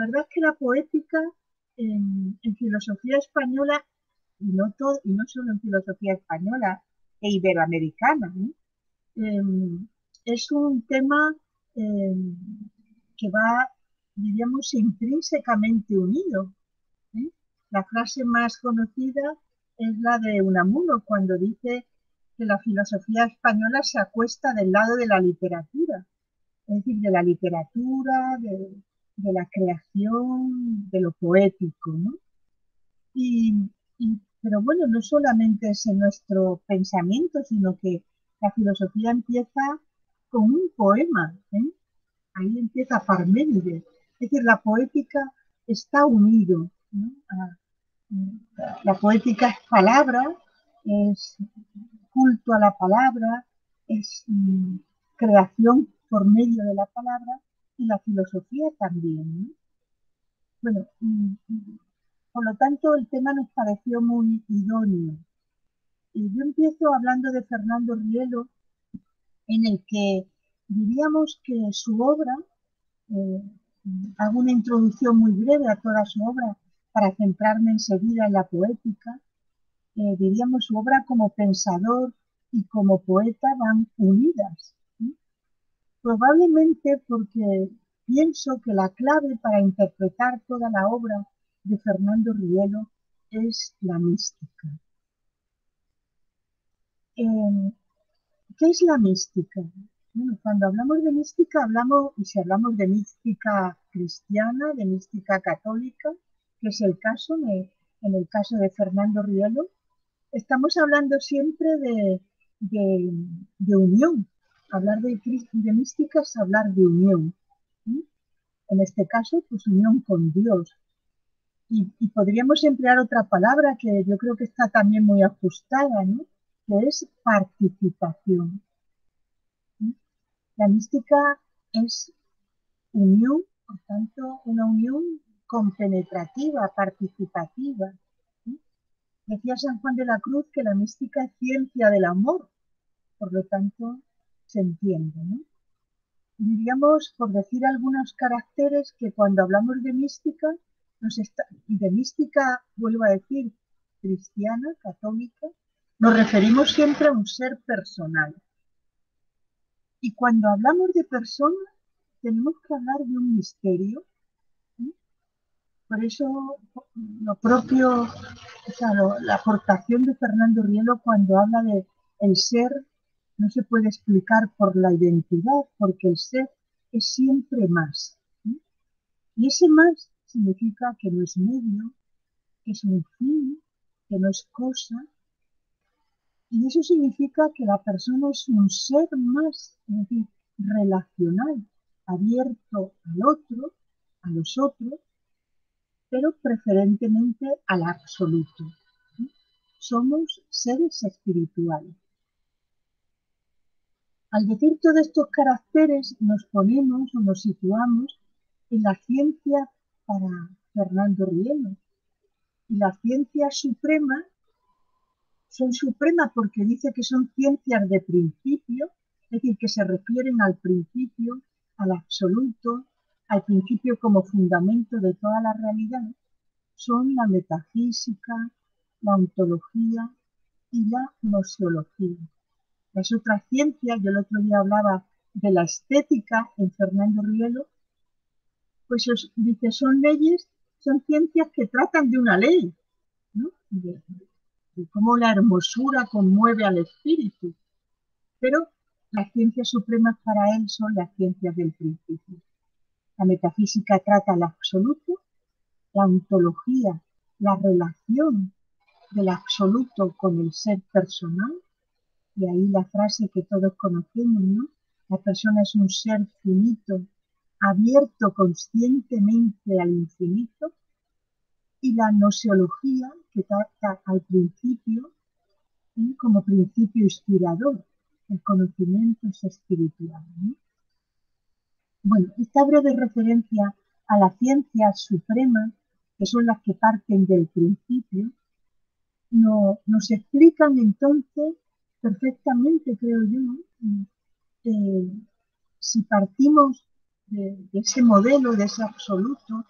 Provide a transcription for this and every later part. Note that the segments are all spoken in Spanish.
verdad es que la poética en filosofía española, y no solo en filosofía española e iberoamericana, ¿no? Es un tema eh, que va, diríamos, intrínsecamente unido, ¿eh? La frase más conocida es la de Unamuno, cuando dice que la filosofía española se acuesta del lado de la literatura, es decir, de la literatura, de la creación, de lo poético, ¿no? Y, pero bueno, no solamente es en nuestro pensamiento, sino que la filosofía empieza con un poema, ¿eh? Ahí empieza Parménides. Es decir, la poética está unido, ¿no? La poética es palabra, es culto a la palabra, es creación por medio de la palabra y la filosofía también, ¿no? Bueno, por lo tanto el tema nos pareció muy idóneo. Y yo empiezo hablando de Fernando Rielo, en el que diríamos que su obra, eh, hago una introducción muy breve a toda su obra para centrarme enseguida en la poética, diríamos su obra como pensador y como poeta van unidas, ¿sí? Probablemente porque pienso que la clave para interpretar toda la obra de Fernando Rielo es la mística. Eh, ¿Qué es la mística? Bueno, cuando hablamos de mística, hablamos, y si hablamos de mística cristiana, de mística católica, que es el caso, en el caso de Fernando Rielo, estamos hablando siempre de, de unión. Hablar de mística es hablar de unión, ¿sí? En este caso, pues unión con Dios. Y podríamos emplear otra palabra que yo creo que está también muy ajustada, ¿no? Que es participación, ¿sí? La mística es unión, por tanto, una unión compenetrativa, participativa, ¿sí? Decía San Juan de la Cruz que la mística es ciencia del amor, por lo tanto, se entiende, ¿no? Diríamos, por decir algunos caracteres, que cuando hablamos de mística, y de mística, vuelvo a decir, cristiana, católica, nos referimos siempre a un ser personal. Y cuando hablamos de persona, tenemos que hablar de un misterio, ¿sí? Por eso, lo propio, o sea, la aportación de Fernando Rielo cuando habla de el ser no se puede explicar por la identidad, porque el ser es siempre más, ¿sí? Y ese más significa que no es medio, que es un fin, que no es cosa, y eso significa que la persona es un ser más, es decir, relacional, abierto al otro, a los otros, pero preferentemente al absoluto, ¿sí? Somos seres espirituales. Al decir todos estos caracteres, nos ponemos o nos situamos en la ciencia para Fernando Rielo. Y las ciencias supremas son supremas porque dice que son ciencias de principio, es decir, que se refieren al principio, al absoluto, al principio como fundamento de toda la realidad. Son la metafísica, la ontología y la gnoseología. Las otras ciencias, yo el otro día hablaba de la estética en Fernando Rielo, pues dice, son leyes, son ciencias que tratan de una ley, ¿no? De cómo la hermosura conmueve al espíritu, pero las ciencias supremas para él son las ciencias del principio. La metafísica trata el absoluto, la ontología, la relación del absoluto con el ser personal, y ahí la frase que todos conocemos, ¿no? La persona es un ser finito, abierto conscientemente al infinito, y la gnoseología, que trata al principio, ¿sí? Como principio inspirador, el conocimiento es espiritual, ¿no? Bueno, esta breve referencia a las ciencias supremas, que son las que parten del principio, nos explican entonces perfectamente, creo yo, eh, si partimos de ese modelo, de ese absoluto,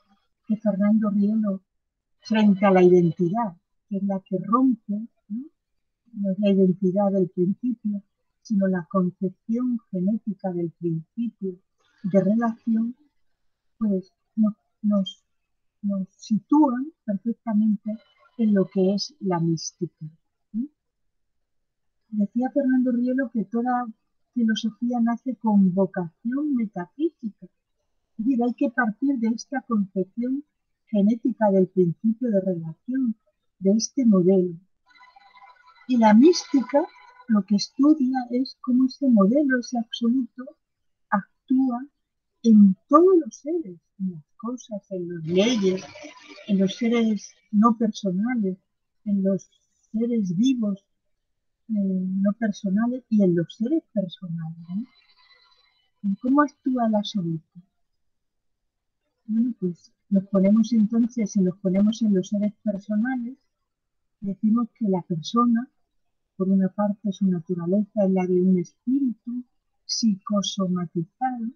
que Fernando Rielo frente a la identidad, que es la que rompe, ¿no? No es la identidad del principio, sino la concepción genética del principio de relación, pues nos, nos sitúan perfectamente en lo que es la mística, ¿sí? Decía Fernando Rielo que toda filosofía nace con vocación metafísica. Es decir, hay que partir de esta concepción genética del principio de relación, de este modelo. Y la mística lo que estudia es cómo ese modelo, ese absoluto, actúa en todos los seres, en las cosas, en las leyes, en los seres no personales, en los seres vivos no personales y en los seres personales, ¿no? ¿En cómo actúa el absoluto? Bueno, pues nos ponemos entonces, si nos ponemos en los seres personales, decimos que la persona, por una parte, su naturaleza es la de un espíritu psicosomatizado,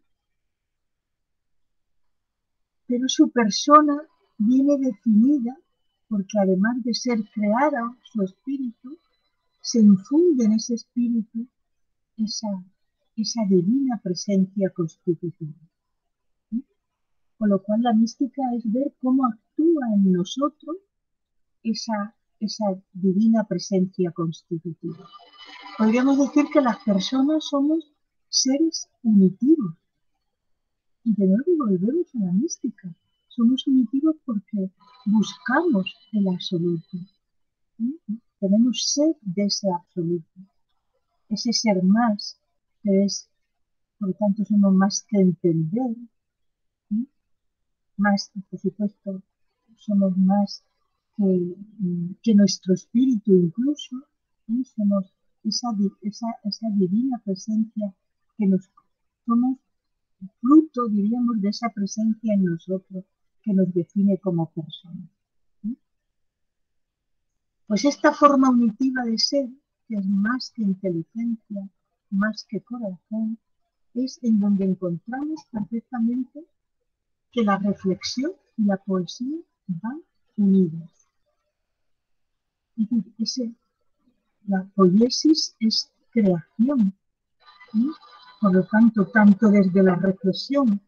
pero su persona viene definida porque además de ser creada, su espíritu, se infunde en ese espíritu esa, esa divina presencia constitutiva. ¿Sí? Con lo cual la mística es ver cómo actúa en nosotros esa divina presencia constitutiva. Podríamos decir que las personas somos seres unitivos. Y de nuevo volvemos a la mística. Somos unitivos porque buscamos el absoluto. ¿Sí? Tenemos sed de ese absoluto. Ese ser más, que es, por lo tanto, somos más que entender. ¿Sí? Más, por supuesto, somos más que nuestro espíritu incluso. ¿Sí? Somos esa divina presencia que nos somos fruto, diríamos, de esa presencia en nosotros que nos define como personas. ¿Sí? Pues esta forma unitiva de ser, que es más que inteligencia, más que corazón, es en donde encontramos perfectamente que la reflexión y la poesía van unidas. Es decir, la poiesis es creación, ¿sí? Por lo tanto desde la reflexión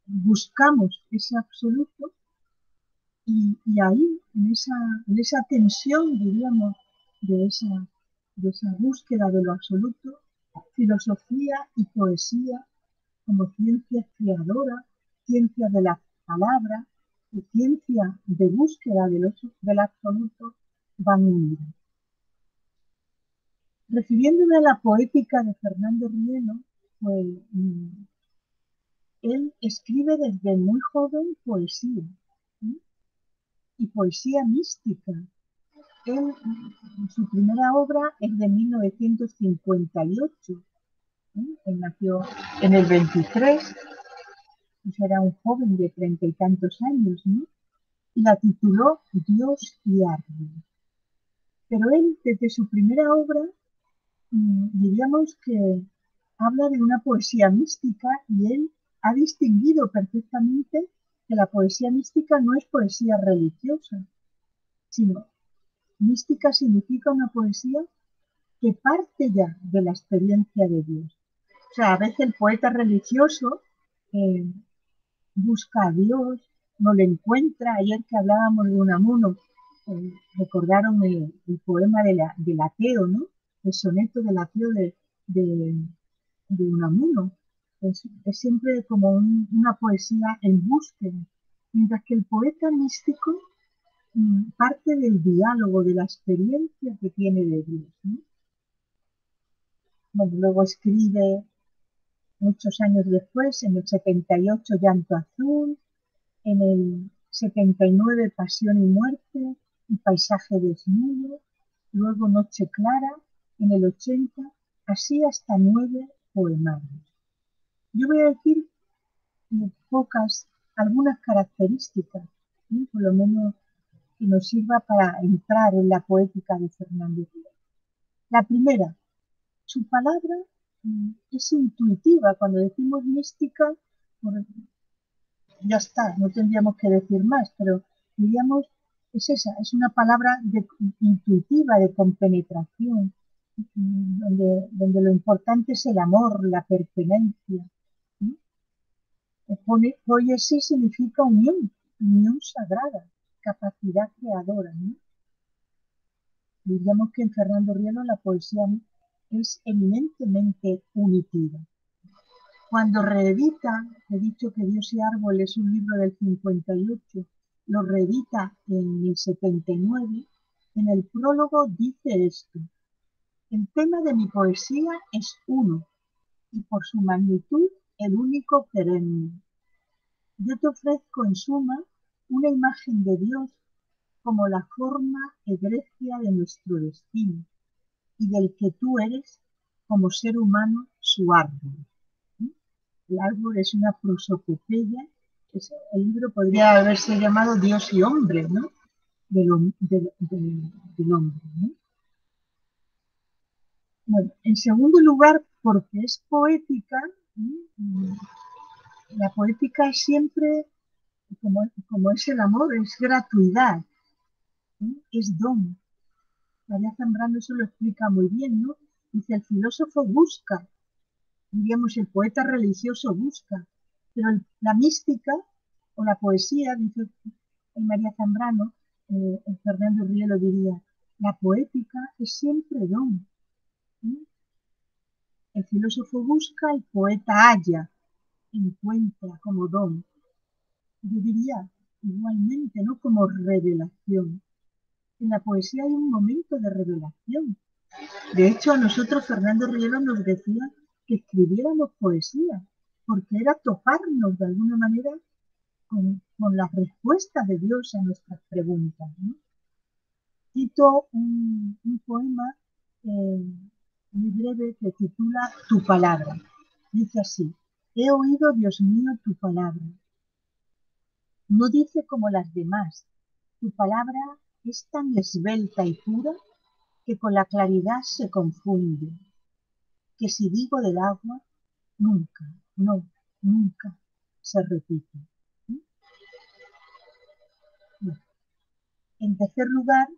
buscamos ese absoluto y ahí, en esa tensión, diríamos, de esa búsqueda de lo absoluto, filosofía y poesía como ciencia creadora, ciencia de la palabra y ciencia de búsqueda del absoluto van unidas. Refiriéndome a la poética de Fernando Rielo, pues él escribe desde muy joven poesía, ¿sí? Y poesía mística. Él, su primera obra es de 1958. ¿Eh? Él nació en el 23, pues era un joven de 30 y tantos años, ¿no? Y la tituló Dios y arte. Pero él, desde su primera obra, diríamos que habla de una poesía mística y él ha distinguido perfectamente que la poesía mística no es poesía religiosa, sino mística significa una poesía que parte ya de la experiencia de Dios. O sea, a veces el poeta religioso eh, busca a Dios, no lo encuentra. Ayer que hablábamos de Unamuno, recordaron el poema del ateo, ¿no? El soneto del ateo de Unamuno. Es siempre como una poesía en búsqueda, mientras que el poeta místico parte del diálogo, de la experiencia que tiene de Dios, ¿no? Bueno, luego escribe muchos años después, en el 78, Llanto Azul, en el 79, Pasión y Muerte, y Paisaje Desnudo, luego Noche Clara, en el 80, así hasta 9 poemarios. Yo voy a decir algunas características, ¿sí? Por lo menos que nos sirva para entrar en la poética de Fernando Rielo. La primera, su palabra es intuitiva. Cuando decimos mística, ya está, no tendríamos que decir más, pero diríamos, es esa, es una palabra intuitiva, de compenetración, donde lo importante es el amor, la pertenencia. ¿Sí? Poiesis significa unión, unión sagrada, capacidad creadora, ¿no? Diríamos que en Fernando Rielo la poesía es eminentemente unitiva. Cuando reedita, he dicho que Dios y Árbol es un libro del 58, lo reedita en el 79, en el prólogo dice esto: el tema de mi poesía es uno, y por su magnitud el único perenne. Yo te ofrezco en suma una imagen de Dios como la forma egregia de nuestro destino, y del que tú eres como ser humano su árbol. El árbol es una prosopopeya. El libro podría haberse llamado Dios y hombre, ¿no? Del hombre, ¿no? Bueno, en segundo lugar, porque es poética, ¿no? La poética es siempre, como es el amor, es gratuidad, ¿no? Es don. María Zambrano eso lo explica muy bien, ¿no? Dice, el filósofo busca, diríamos, el poeta religioso busca, pero la mística o la poesía, dice María Zambrano, Fernando Rielo diría, la poética es siempre don. ¿Sí? El filósofo busca, el poeta halla, encuentra como don. Yo diría igualmente, ¿no? Como revelación. En la poesía hay un momento de revelación. De hecho, a nosotros Fernando Rielo nos decía que escribiéramos poesía, porque era toparnos de alguna manera con las respuestas de Dios a nuestras preguntas, ¿no? Cito un poema muy breve que titula Tu palabra. Dice así: he oído, Dios mío, tu palabra. No dice como las demás. Tu palabra es tan esbelta y pura que con la claridad se confunde. Que si digo del agua, nunca, no, nunca se repite. ¿Sí? Bueno, en tercer lugar,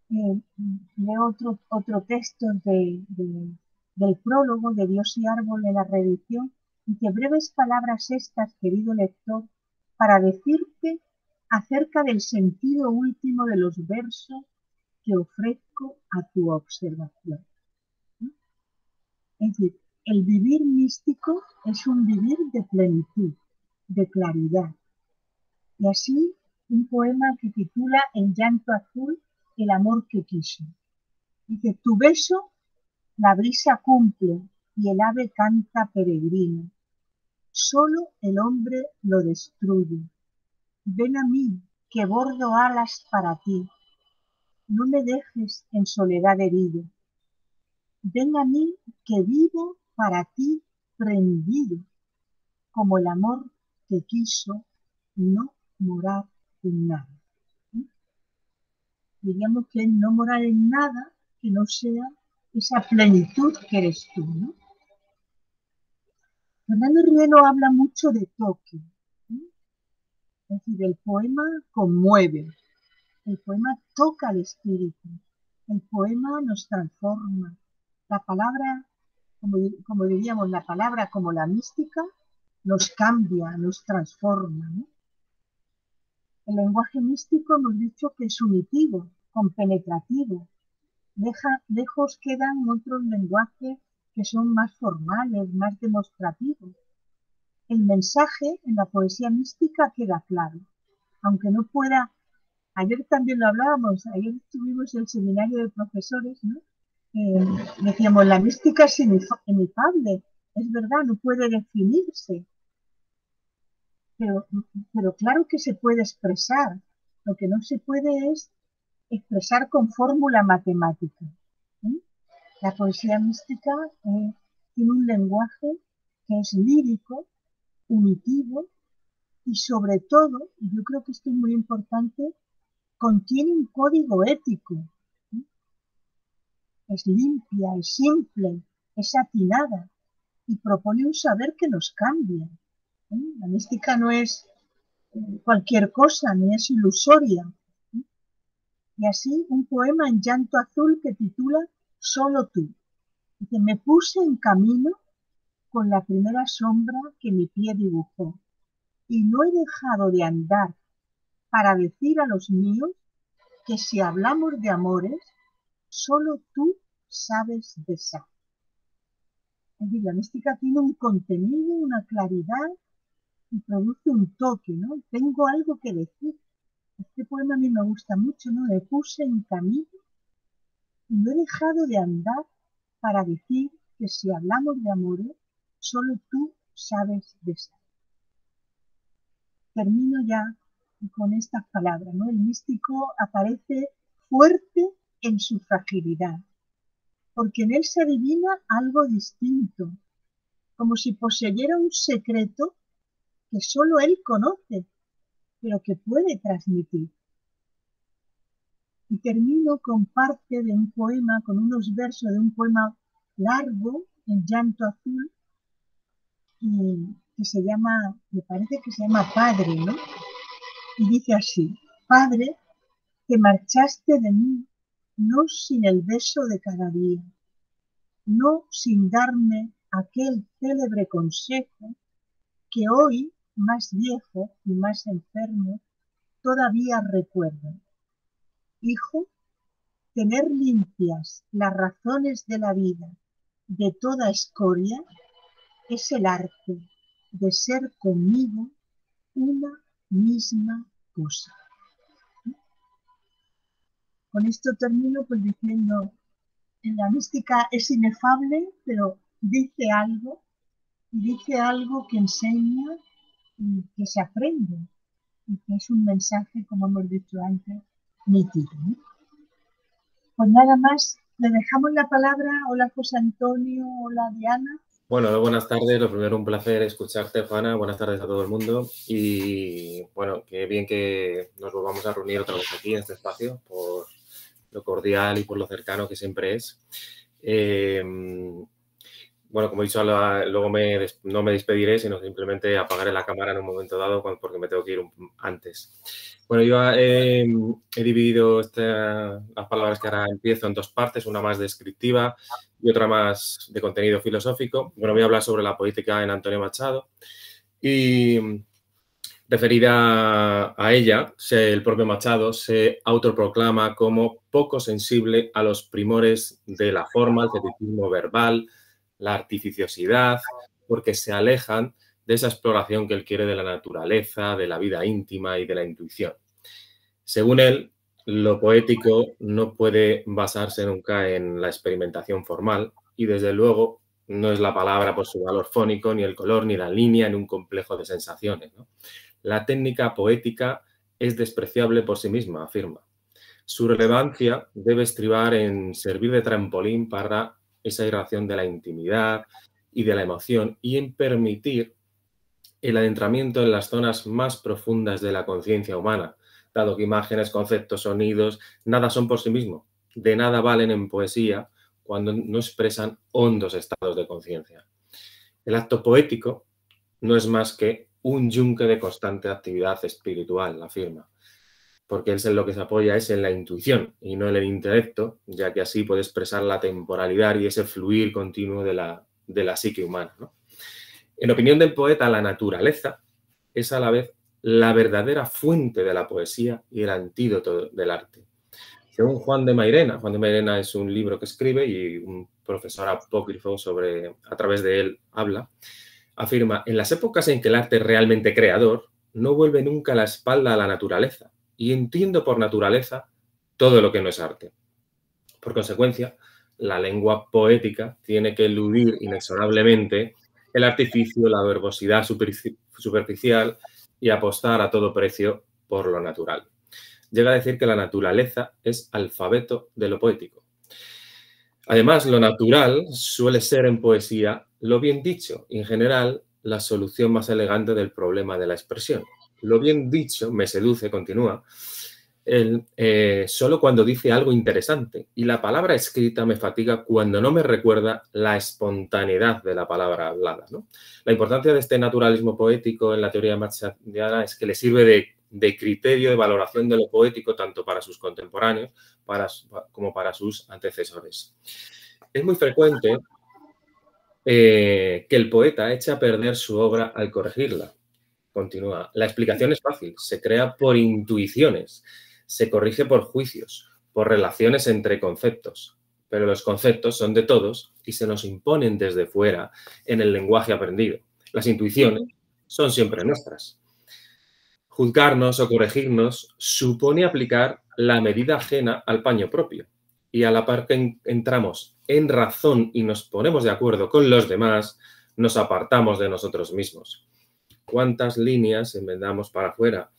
leo otro texto del prólogo de Dios y Árbol de la reedición, y que breves palabras estas, querido lector, para decirte acerca del sentido último de los versos que ofrezco a tu observación. ¿Sí? Es decir, el vivir místico es un vivir de plenitud, de claridad. Y así, un poema que titula En llanto azul, el amor que quiso. Dice, tu beso la brisa cumple y el ave canta peregrino. Solo el hombre lo destruye. Ven a mí, que bordo alas para ti. No me dejes en soledad herido. Ven a mí, que vivo para ti prendido, como el amor que quiso no morar en nada. ¿Sí? Diríamos que no morar en nada que no sea esa plenitud que eres tú, ¿no? Fernando Rielo habla mucho de toque, ¿sí? Es decir, el poema conmueve, el poema toca al espíritu, el poema nos transforma. La palabra, como diríamos, la palabra como la mística, nos cambia, nos transforma, ¿no? El lenguaje místico hemos dicho que es unitivo, compenetrativo. Lejos quedan otros lenguajes que son más formales, más demostrativos. El mensaje en la poesía mística queda claro, aunque no pueda. Ayer también lo hablábamos, ayer tuvimos el seminario de profesores, ¿no? Decíamos, la mística es inefable, es verdad, no puede definirse, pero, pero claro que se puede expresar. Lo que no se puede es expresar con fórmula matemática. ¿Sí? La poesía mística tiene un lenguaje que es lírico, unitivo y sobre todo, y yo creo que esto es muy importante, contiene un código ético. ¿Sí? Es limpia, es simple, es atinada y propone un saber que nos cambia. ¿Sí? La mística no es cualquier cosa, ni es ilusoria. Y así un poema en llanto azul que titula Solo tú. Dice, me puse en camino con la primera sombra que mi pie dibujó y no he dejado de andar para decir a los míos que si hablamos de amores, solo tú sabes besar. Es decir, la mística tiene un contenido, una claridad y produce un toque, ¿no? Tengo algo que decir. Este poema a mí me gusta mucho, ¿no? Me puse en camino y no he dejado de andar para decir que si hablamos de amores, solo tú sabes besar. Termino ya con estas palabras, ¿no? El místico aparece fuerte en su fragilidad, porque en él se adivina algo distinto, como si poseyera un secreto que solo él conoce, pero que puede transmitir. Y termino con parte de un poema, con unos versos de un poema largo, en llanto azul, que se llama, me parece que se llama Padre, ¿no? Y dice así, Padre, que marchaste de mí, no sin el beso de cada día, no sin darme aquel célebre consejo que hoy, más viejo y más enfermo, todavía recuerdo. Hijo, tener limpias las razones de la vida de toda escoria es el arte de ser conmigo una misma cosa. Con esto termino pues diciendo, en la mística es inefable, pero dice algo que enseña y que se aprende, y que es un mensaje, como hemos dicho antes, nítido, ¿no? Pues nada más, le dejamos la palabra. Hola José Antonio, hola Diana. Bueno, buenas tardes. Lo primero, un placer escucharte, Juana. Buenas tardes a todo el mundo. Y bueno, qué bien que nos volvamos a reunir otra vez aquí en este espacio, por lo cordial y por lo cercano que siempre es. Bueno, como he dicho, luego no me despediré, sino simplemente apagaré la cámara en un momento dado porque me tengo que ir antes. Bueno, yo he dividido las palabras que ahora empiezo en dos partes, una más descriptiva y otra más de contenido filosófico. Bueno, voy a hablar sobre la poética en Antonio Machado y referida a ella, el propio Machado se autoproclama como poco sensible a los primores de la forma, el feticismo verbal, la artificiosidad, porque se alejan de esa exploración que él quiere de la naturaleza, de la vida íntima y de la intuición. Según él, lo poético no puede basarse nunca en la experimentación formal y, desde luego, no es la palabra por su valor fónico, ni el color, ni la línea, ni un complejo de sensaciones, ¿no? La técnica poética es despreciable por sí misma, afirma. Su relevancia debe estribar en servir de trampolín para esa irradiación de la intimidad y de la emoción y en permitir el adentramiento en las zonas más profundas de la conciencia humana, dado que imágenes, conceptos, sonidos, nada son por sí mismos, de nada valen en poesía cuando no expresan hondos estados de conciencia. El acto poético no es más que un yunque de constante actividad espiritual, afirma, porque él en lo que se apoya es en la intuición y no en el intelecto, ya que así puede expresar la temporalidad y ese fluir continuo de la psique humana, ¿no? En opinión del poeta, la naturaleza es a la vez la verdadera fuente de la poesía y el antídoto del arte. Según Juan de Mairena es un libro que escribe y un profesor apócrifo a través de él habla, afirma, en las épocas en que el arte es realmente creador, no vuelve nunca la espalda a la naturaleza y entiendo por naturaleza todo lo que no es arte. Por consecuencia, la lengua poética tiene que eludir inexorablemente el artificio, la verbosidad superficial y apostar a todo precio por lo natural. Llega a decir que la naturaleza es alfabeto de lo poético. Además, lo natural suele ser en poesía lo bien dicho y, en general, la solución más elegante del problema de la expresión. Lo bien dicho me seduce, continúa, solo cuando dice algo interesante. Y la palabra escrita me fatiga cuando no me recuerda la espontaneidad de la palabra hablada, ¿no? La importancia de este naturalismo poético en la teoría machiavelliana es que le sirve de criterio de valoración de lo poético tanto para sus contemporáneos como para sus antecesores. Es muy frecuente que el poeta eche a perder su obra al corregirla. Continúa. La explicación es fácil. Se crea por intuiciones. Se corrige por juicios, por relaciones entre conceptos. Pero los conceptos son de todos y se nos imponen desde fuera en el lenguaje aprendido. Las intuiciones son siempre nuestras. Juzgarnos o corregirnos supone aplicar la medida ajena al paño propio. Y a la par que entramos en razón y nos ponemos de acuerdo con los demás, nos apartamos de nosotros mismos. ¿Cuántas líneas enmendamos para afuera?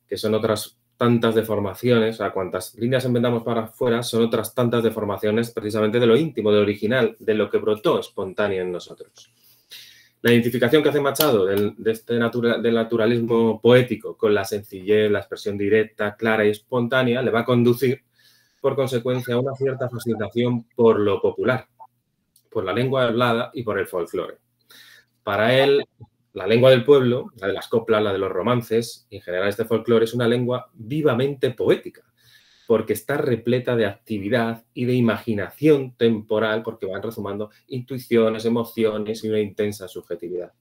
Que son otras tantas deformaciones, o sea, cuántas líneas enmendamos para afuera son otras tantas deformaciones precisamente de lo íntimo, de lo original, de lo que brotó espontáneo en nosotros. La identificación que hace Machado del naturalismo poético con la sencillez, la expresión directa, clara y espontánea le va a conducir, por consecuencia, a una cierta fascinación por lo popular, por la lengua hablada y por el folclore. Para él, la lengua del pueblo, la de las coplas, la de los romances, y en general este folclore, es una lengua vivamente poética, porque está repleta de actividad y de imaginación temporal, porque van resumando intuiciones, emociones y una intensa subjetividad.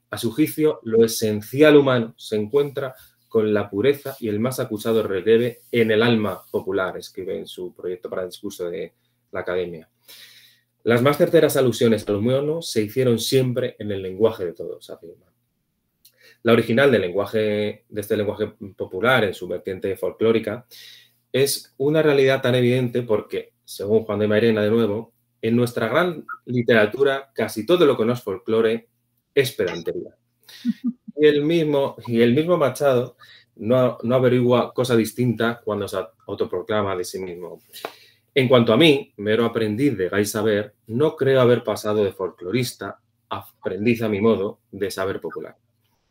A su juicio, lo esencial humano se encuentra con la pureza y el más acusado relieve en el alma popular, escribe en su proyecto para el discurso de la Academia. Las más certeras alusiones al humano se hicieron siempre en el lenguaje de todos, afirma. La original de este lenguaje popular en su vertiente folclórica es una realidad tan evidente porque, según Juan de Mairena de nuevo, en nuestra gran literatura casi todo lo que no es folclore es pedantería. Y el mismo Machado no averigua cosa distinta cuando se autoproclama de sí mismo. En cuanto a mí, mero aprendiz de Gay Saber, no creo haber pasado de folclorista a aprendiz a mi modo de saber popular.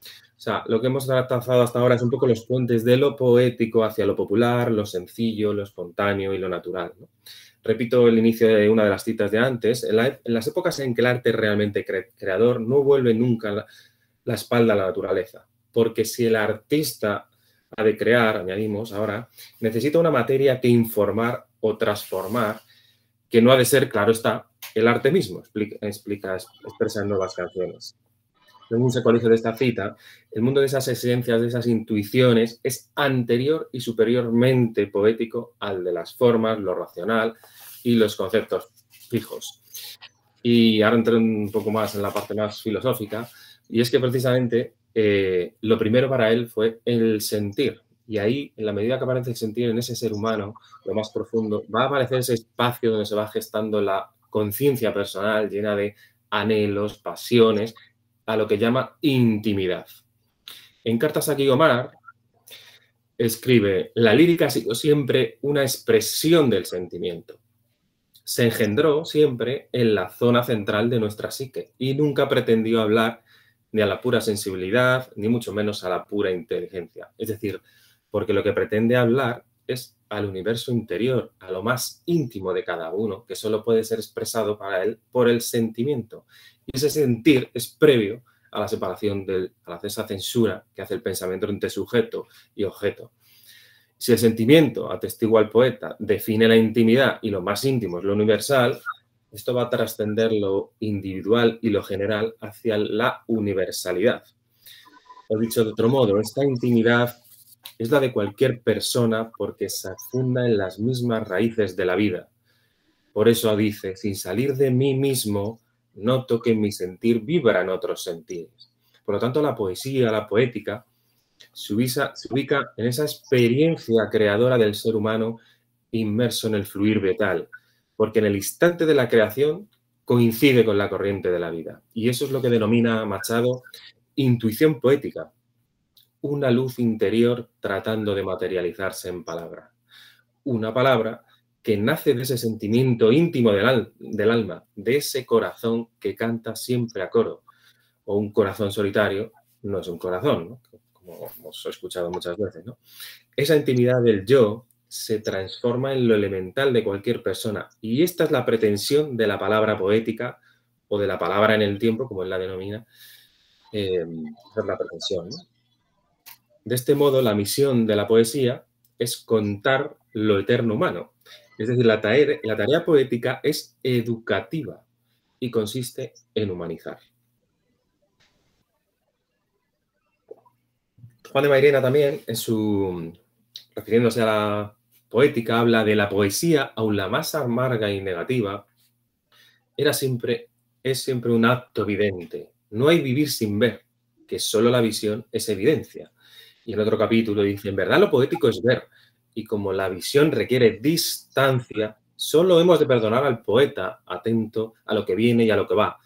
O sea, lo que hemos trazado hasta ahora es un poco los puentes de lo poético hacia lo popular, lo sencillo, lo espontáneo y lo natural, ¿no? Repito el inicio de una de las citas de antes. En las épocas en que el arte es realmente creador, no vuelve nunca la espalda a la naturaleza. Porque si el artista ha de crear, añadimos ahora, necesita una materia que informar o transformar, que no ha de ser, claro está, el arte mismo, expresa en Nuevas Canciones. Según se colige de esta cita, el mundo de esas esencias, de esas intuiciones, es anterior y superiormente poético al de las formas, lo racional y los conceptos fijos. Y ahora entro un poco más en la parte más filosófica, y es que precisamente lo primero para él fue el sentir. Y ahí, en la medida que aparece el sentir en ese ser humano, lo más profundo, va a aparecer ese espacio donde se va gestando la conciencia personal llena de anhelos, pasiones, a lo que llama intimidad. En Cartas a Guiomar escribe: la lírica ha sido siempre una expresión del sentimiento. Se engendró siempre en la zona central de nuestra psique y nunca pretendió hablar ni a la pura sensibilidad, ni mucho menos a la pura inteligencia. Es decir, porque lo que pretende hablar es al universo interior, a lo más íntimo de cada uno, que solo puede ser expresado para él por el sentimiento. Y ese sentir es previo a la separación, a esa censura que hace el pensamiento entre sujeto y objeto. Si el sentimiento, atestigua al poeta, define la intimidad y lo más íntimo es lo universal, esto va a trascender lo individual y lo general hacia la universalidad. O dicho de otro modo, esta intimidad es la de cualquier persona porque se funda en las mismas raíces de la vida. Por eso dice: sin salir de mí mismo, noto que en mi sentir vibran otros sentidos. Por lo tanto, la poesía, la poética, se ubica en esa experiencia creadora del ser humano inmerso en el fluir vital, porque en el instante de la creación coincide con la corriente de la vida. Y eso es lo que denomina Machado intuición poética, una luz interior tratando de materializarse en palabra. Una palabra que nace de ese sentimiento íntimo del alma, de ese corazón que canta siempre a coro. O un corazón solitario no es un corazón, ¿no? como hemos escuchado muchas veces, ¿no? Esa intimidad del yo se transforma en lo elemental de cualquier persona. Y esta es la pretensión de la palabra poética o de la palabra en el tiempo, como él la denomina. Esa es la pretensión, ¿no? De este modo, la misión de la poesía es contar lo eterno humano. Es decir, la tarea poética es educativa y consiste en humanizar. Juan de Mairena también, refiriéndose a la poética, habla de la poesía, aun la más amarga y negativa, es siempre un acto evidente. No hay vivir sin ver, que solo la visión es evidencia. Y en otro capítulo dice, en verdad lo poético es ver, y como la visión requiere distancia, solo hemos de perdonar al poeta atento a lo que viene y a lo que va,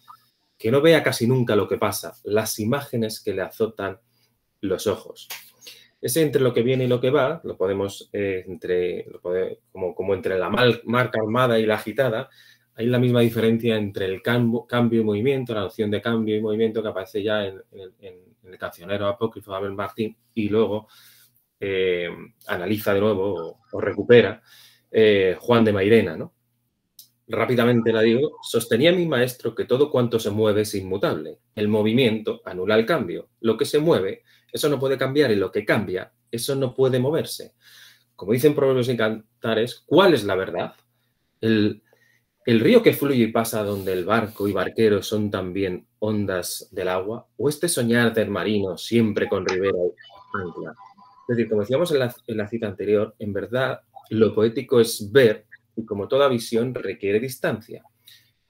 que no vea casi nunca lo que pasa, las imágenes que le azotan los ojos. Ese entre lo que viene y lo que va, lo podemos, como entre la mar calmada y la agitada, hay la misma diferencia entre el cambio y movimiento, la noción de cambio y movimiento que aparece ya en el cancionero apócrifo de Abel Martín y luego analiza de nuevo o recupera Juan de Mairena, ¿no? Rápidamente la digo, sostenía mi maestro que todo cuanto se mueve es inmutable. El movimiento anula el cambio. Lo que se mueve, eso no puede cambiar y lo que cambia, eso no puede moverse. Como dicen Proverbios y Cantares, ¿cuál es la verdad? El río que fluye y pasa donde el barco y barquero son también ondas del agua, o este soñar del marino siempre con ribera y ancla. Es decir, como decíamos en la cita anterior, en verdad lo poético es ver y como toda visión requiere distancia.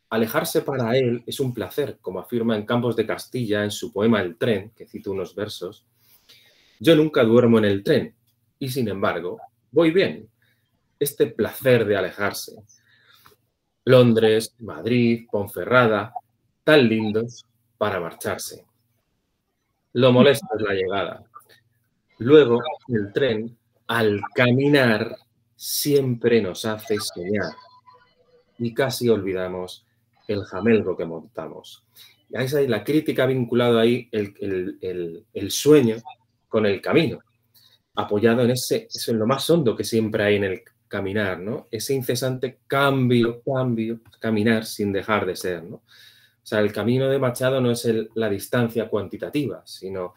Alejarse para él es un placer, como afirma en Campos de Castilla en su poema El tren, que cito unos versos. Yo nunca duermo en el tren y sin embargo voy bien. Este placer de alejarse. Londres, Madrid, Ponferrada, tan lindos para marcharse. Lo molesto es la llegada. Luego, el tren, al caminar, siempre nos hace soñar y casi olvidamos el jamelgo que montamos. Y ahí hay la crítica vinculada ahí, el sueño con el camino, apoyado en lo más hondo que siempre hay en el caminar, ¿no? Ese incesante cambio, caminar sin dejar de ser, ¿no? O sea, el camino de Machado no es la distancia cuantitativa, sino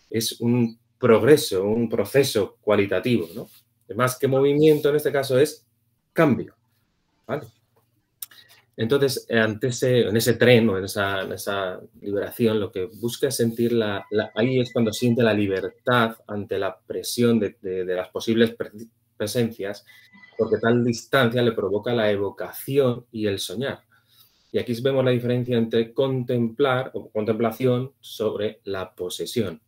es un progreso, un proceso cualitativo, ¿no? Más que movimiento, en este caso, es cambio, ¿vale? Entonces, en ese tren o en esa liberación, lo que busca es sentir ahí es cuando siente la libertad ante la presión de las posibles presencias, porque tal distancia le provoca la evocación y el soñar. Y aquí vemos la diferencia entre contemplar o contemplación sobre la posesión.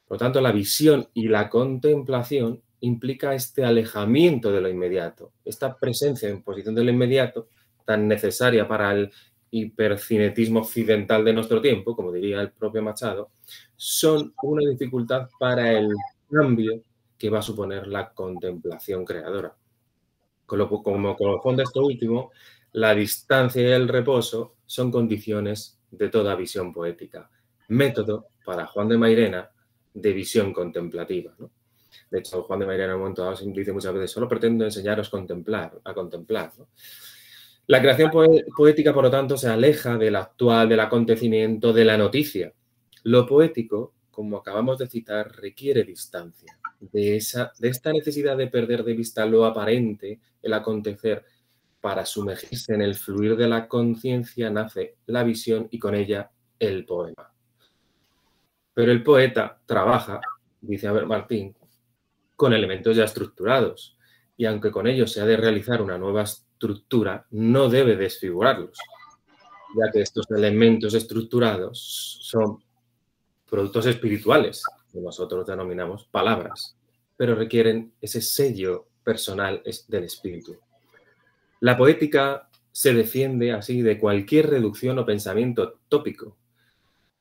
Por lo tanto, la visión y la contemplación implica este alejamiento de lo inmediato, esta presencia en posición de lo inmediato tan necesaria para el hipercinetismo occidental de nuestro tiempo, como diría el propio Machado, son una dificultad para el cambio que va a suponer la contemplación creadora. Como corresponde a esto último, la distancia y el reposo son condiciones de toda visión poética. Método, para Juan de Mairena, de visión contemplativa, ¿no? De hecho, Juan de Mairena en un momento dado dice muchas veces, solo pretendo enseñaros a contemplar, ¿no? La creación poética, por lo tanto, se aleja del actual, del acontecimiento, de la noticia. Lo poético, como acabamos de citar, requiere distancia. De esta necesidad de perder de vista lo aparente, el acontecer, para sumergirse en el fluir de la conciencia, nace la visión y con ella el poema. Pero el poeta trabaja, dice Abel Martín, con elementos ya estructurados y aunque con ellos se ha de realizar una nueva estructura, no debe desfigurarlos, ya que estos elementos estructurados son productos espirituales, que nosotros denominamos palabras, pero requieren ese sello personal del espíritu. La poética se defiende así de cualquier reducción o pensamiento tópico.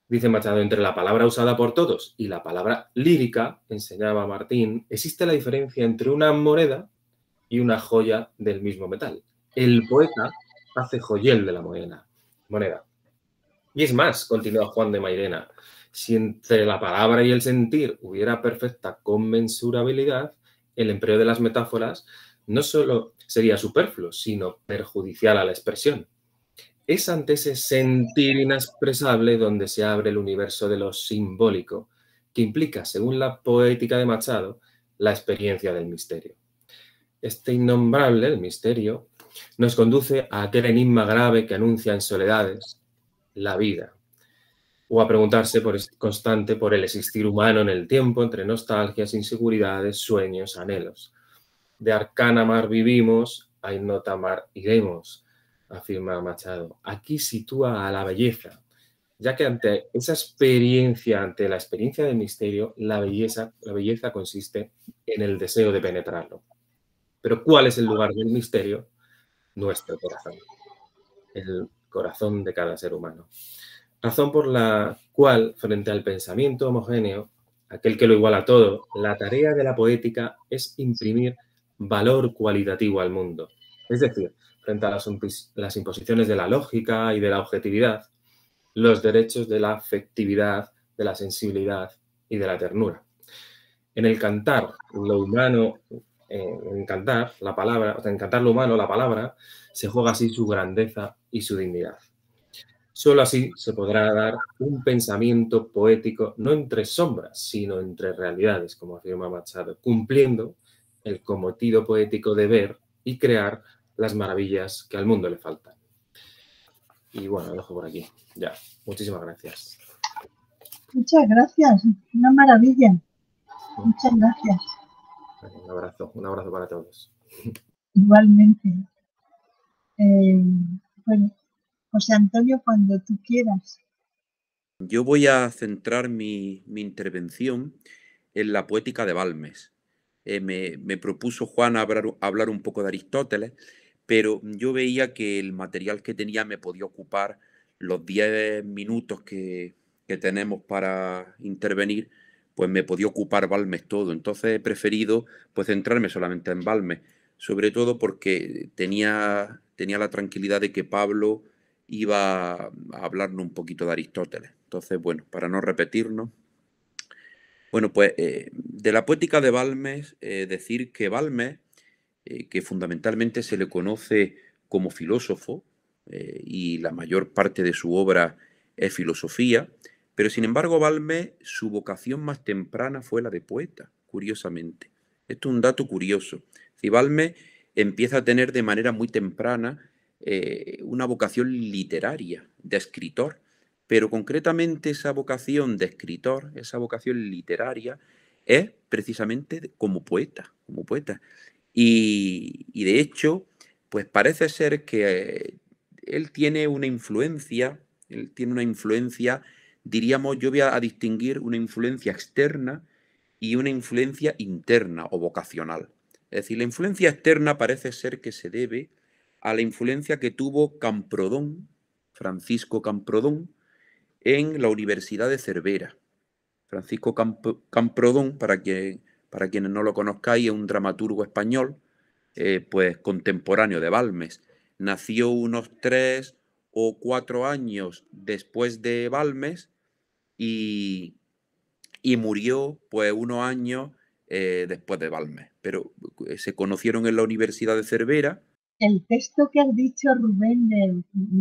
Dice Machado, entre la palabra usada por todos y la palabra lírica, enseñaba Martín, existe la diferencia entre una moneda y una joya del mismo metal. El poeta hace joyel de la moneda. Y es más, continúa Juan de Mairena, Si entre la palabra y el sentir hubiera perfecta conmensurabilidad, el empleo de las metáforas no solo sería superfluo, sino perjudicial a la expresión. Es ante ese sentir inexpresable donde se abre el universo de lo simbólico, que implica, según la poética de Machado, la experiencia del misterio. Este innombrable, el misterio, nos conduce a aquel enigma grave que anuncia en soledades la vida, o a preguntarse constante por el existir humano en el tiempo, entre nostalgias, inseguridades, sueños, anhelos. De arcana mar vivimos, a ignota mar iremos, afirma Machado. Aquí sitúa a la belleza, ya que ante esa experiencia, ante la experiencia del misterio, la belleza consiste en el deseo de penetrarlo. Pero ¿cuál es el lugar del misterio? Nuestro corazón, el corazón de cada ser humano. Razón por la cual, frente al pensamiento homogéneo, aquel que lo iguala todo, la tarea de la poética es imprimir valor cualitativo al mundo. Es decir, frente a las imposiciones de la lógica y de la objetividad, los derechos de la afectividad, de la sensibilidad y de la ternura. En el cantar lo humano, en cantar la palabra, o sea, en cantar lo humano, la palabra, se juega así su grandeza y su dignidad. Solo así se podrá dar un pensamiento poético no entre sombras, sino entre realidades, como afirma Machado, cumpliendo el cometido poético de ver y crear las maravillas que al mundo le faltan. Y bueno, lo dejo por aquí. Ya, muchísimas gracias. Muchas gracias, una maravilla. Muchas gracias. Un abrazo para todos. Igualmente. Bueno, José Antonio, cuando tú quieras. Yo voy a centrar mi intervención en la poética de Balmes. Me propuso Juan hablar un poco de Aristóteles, pero yo veía que el material que tenía me podía ocupar los 10 minutos que tenemos para intervenir, pues me podía ocupar Balmes todo. Entonces he preferido pues centrarme solamente en Balmes, sobre todo porque tenía la tranquilidad de que Pablo iba a hablarnos un poquito de Aristóteles. Entonces, bueno, para no repetirnos. Bueno, pues de la poética de Balmes, decir que Balmes, que fundamentalmente se le conoce como filósofo, y la mayor parte de su obra es filosofía, pero sin embargo Balmes, su vocación más temprana fue la de poeta, curiosamente. Esto es un dato curioso. Si Balmes empieza a tener de manera muy temprana una vocación literaria, de escritor, pero concretamente esa vocación de escritor, esa vocación literaria, es precisamente como poeta, como poeta. Y de hecho, pues parece ser que él tiene una influencia, diríamos, yo voy a distinguir una influencia externa y una influencia interna o vocacional. Es decir, la influencia externa parece ser que se debe a la influencia que tuvo Camprodón, Francisco Camprodón, en la Universidad de Cervera. Francisco Camprodón, para quienes no lo conozcáis, es un dramaturgo español, pues contemporáneo de Balmes. Nació unos 3 o 4 años después de Balmes y murió pues unos años después de Balmes. Pero se conocieron en la Universidad de Cervera. El texto que has dicho, Rubén,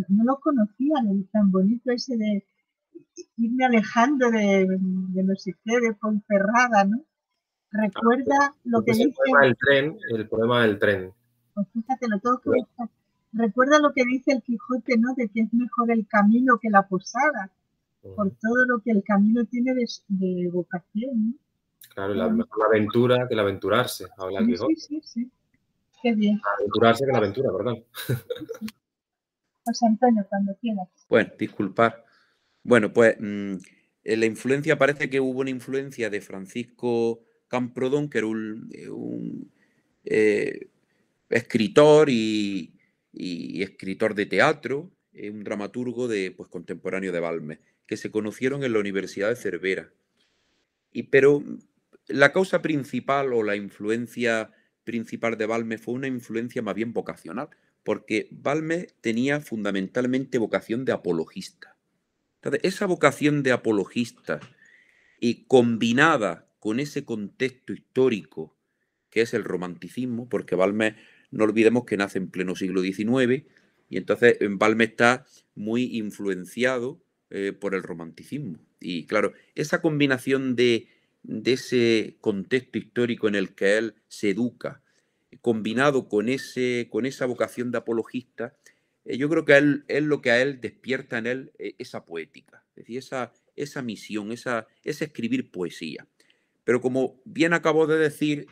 no lo conocía, tan bonito ese de irme alejando de no sé qué, de Ponferrada, ¿no? Recuerda lo que dice... El poema del tren. Pues fíjate, lo tengo que buscar. Recuerda lo que dice el Quijote, ¿no? De que es mejor el camino que la posada, por todo lo que el camino tiene de vocación, ¿no? Claro, la aventura que el aventurarse, habla el Quijote. Sí. Qué bien. Aventurarse que la aventura, perdón. José Antonio, cuando quieras. Bueno, disculpad. Bueno, pues la influencia, parece que hubo una influencia de Francisco Camprodón, que era un escritor y escritor de teatro, un dramaturgo pues, contemporáneo de Balmes, que se conocieron en la Universidad de Cervera. Pero la causa principal o la influencia principal de Balmes fue una influencia más bien vocacional, porque Balmes tenía fundamentalmente vocación de apologista. Entonces, esa vocación de apologista y combinada con ese contexto histórico que es el romanticismo, porque Balmes, no olvidemos que nace en pleno siglo XIX, y entonces Balmes está muy influenciado por el romanticismo. Y claro, esa combinación de ese contexto histórico en el que él se educa, combinado con esa vocación de apologista, yo creo que es lo que a él despierta en él esa poética, es decir, esa misión, ese escribir poesía. Pero como bien acabo de decir,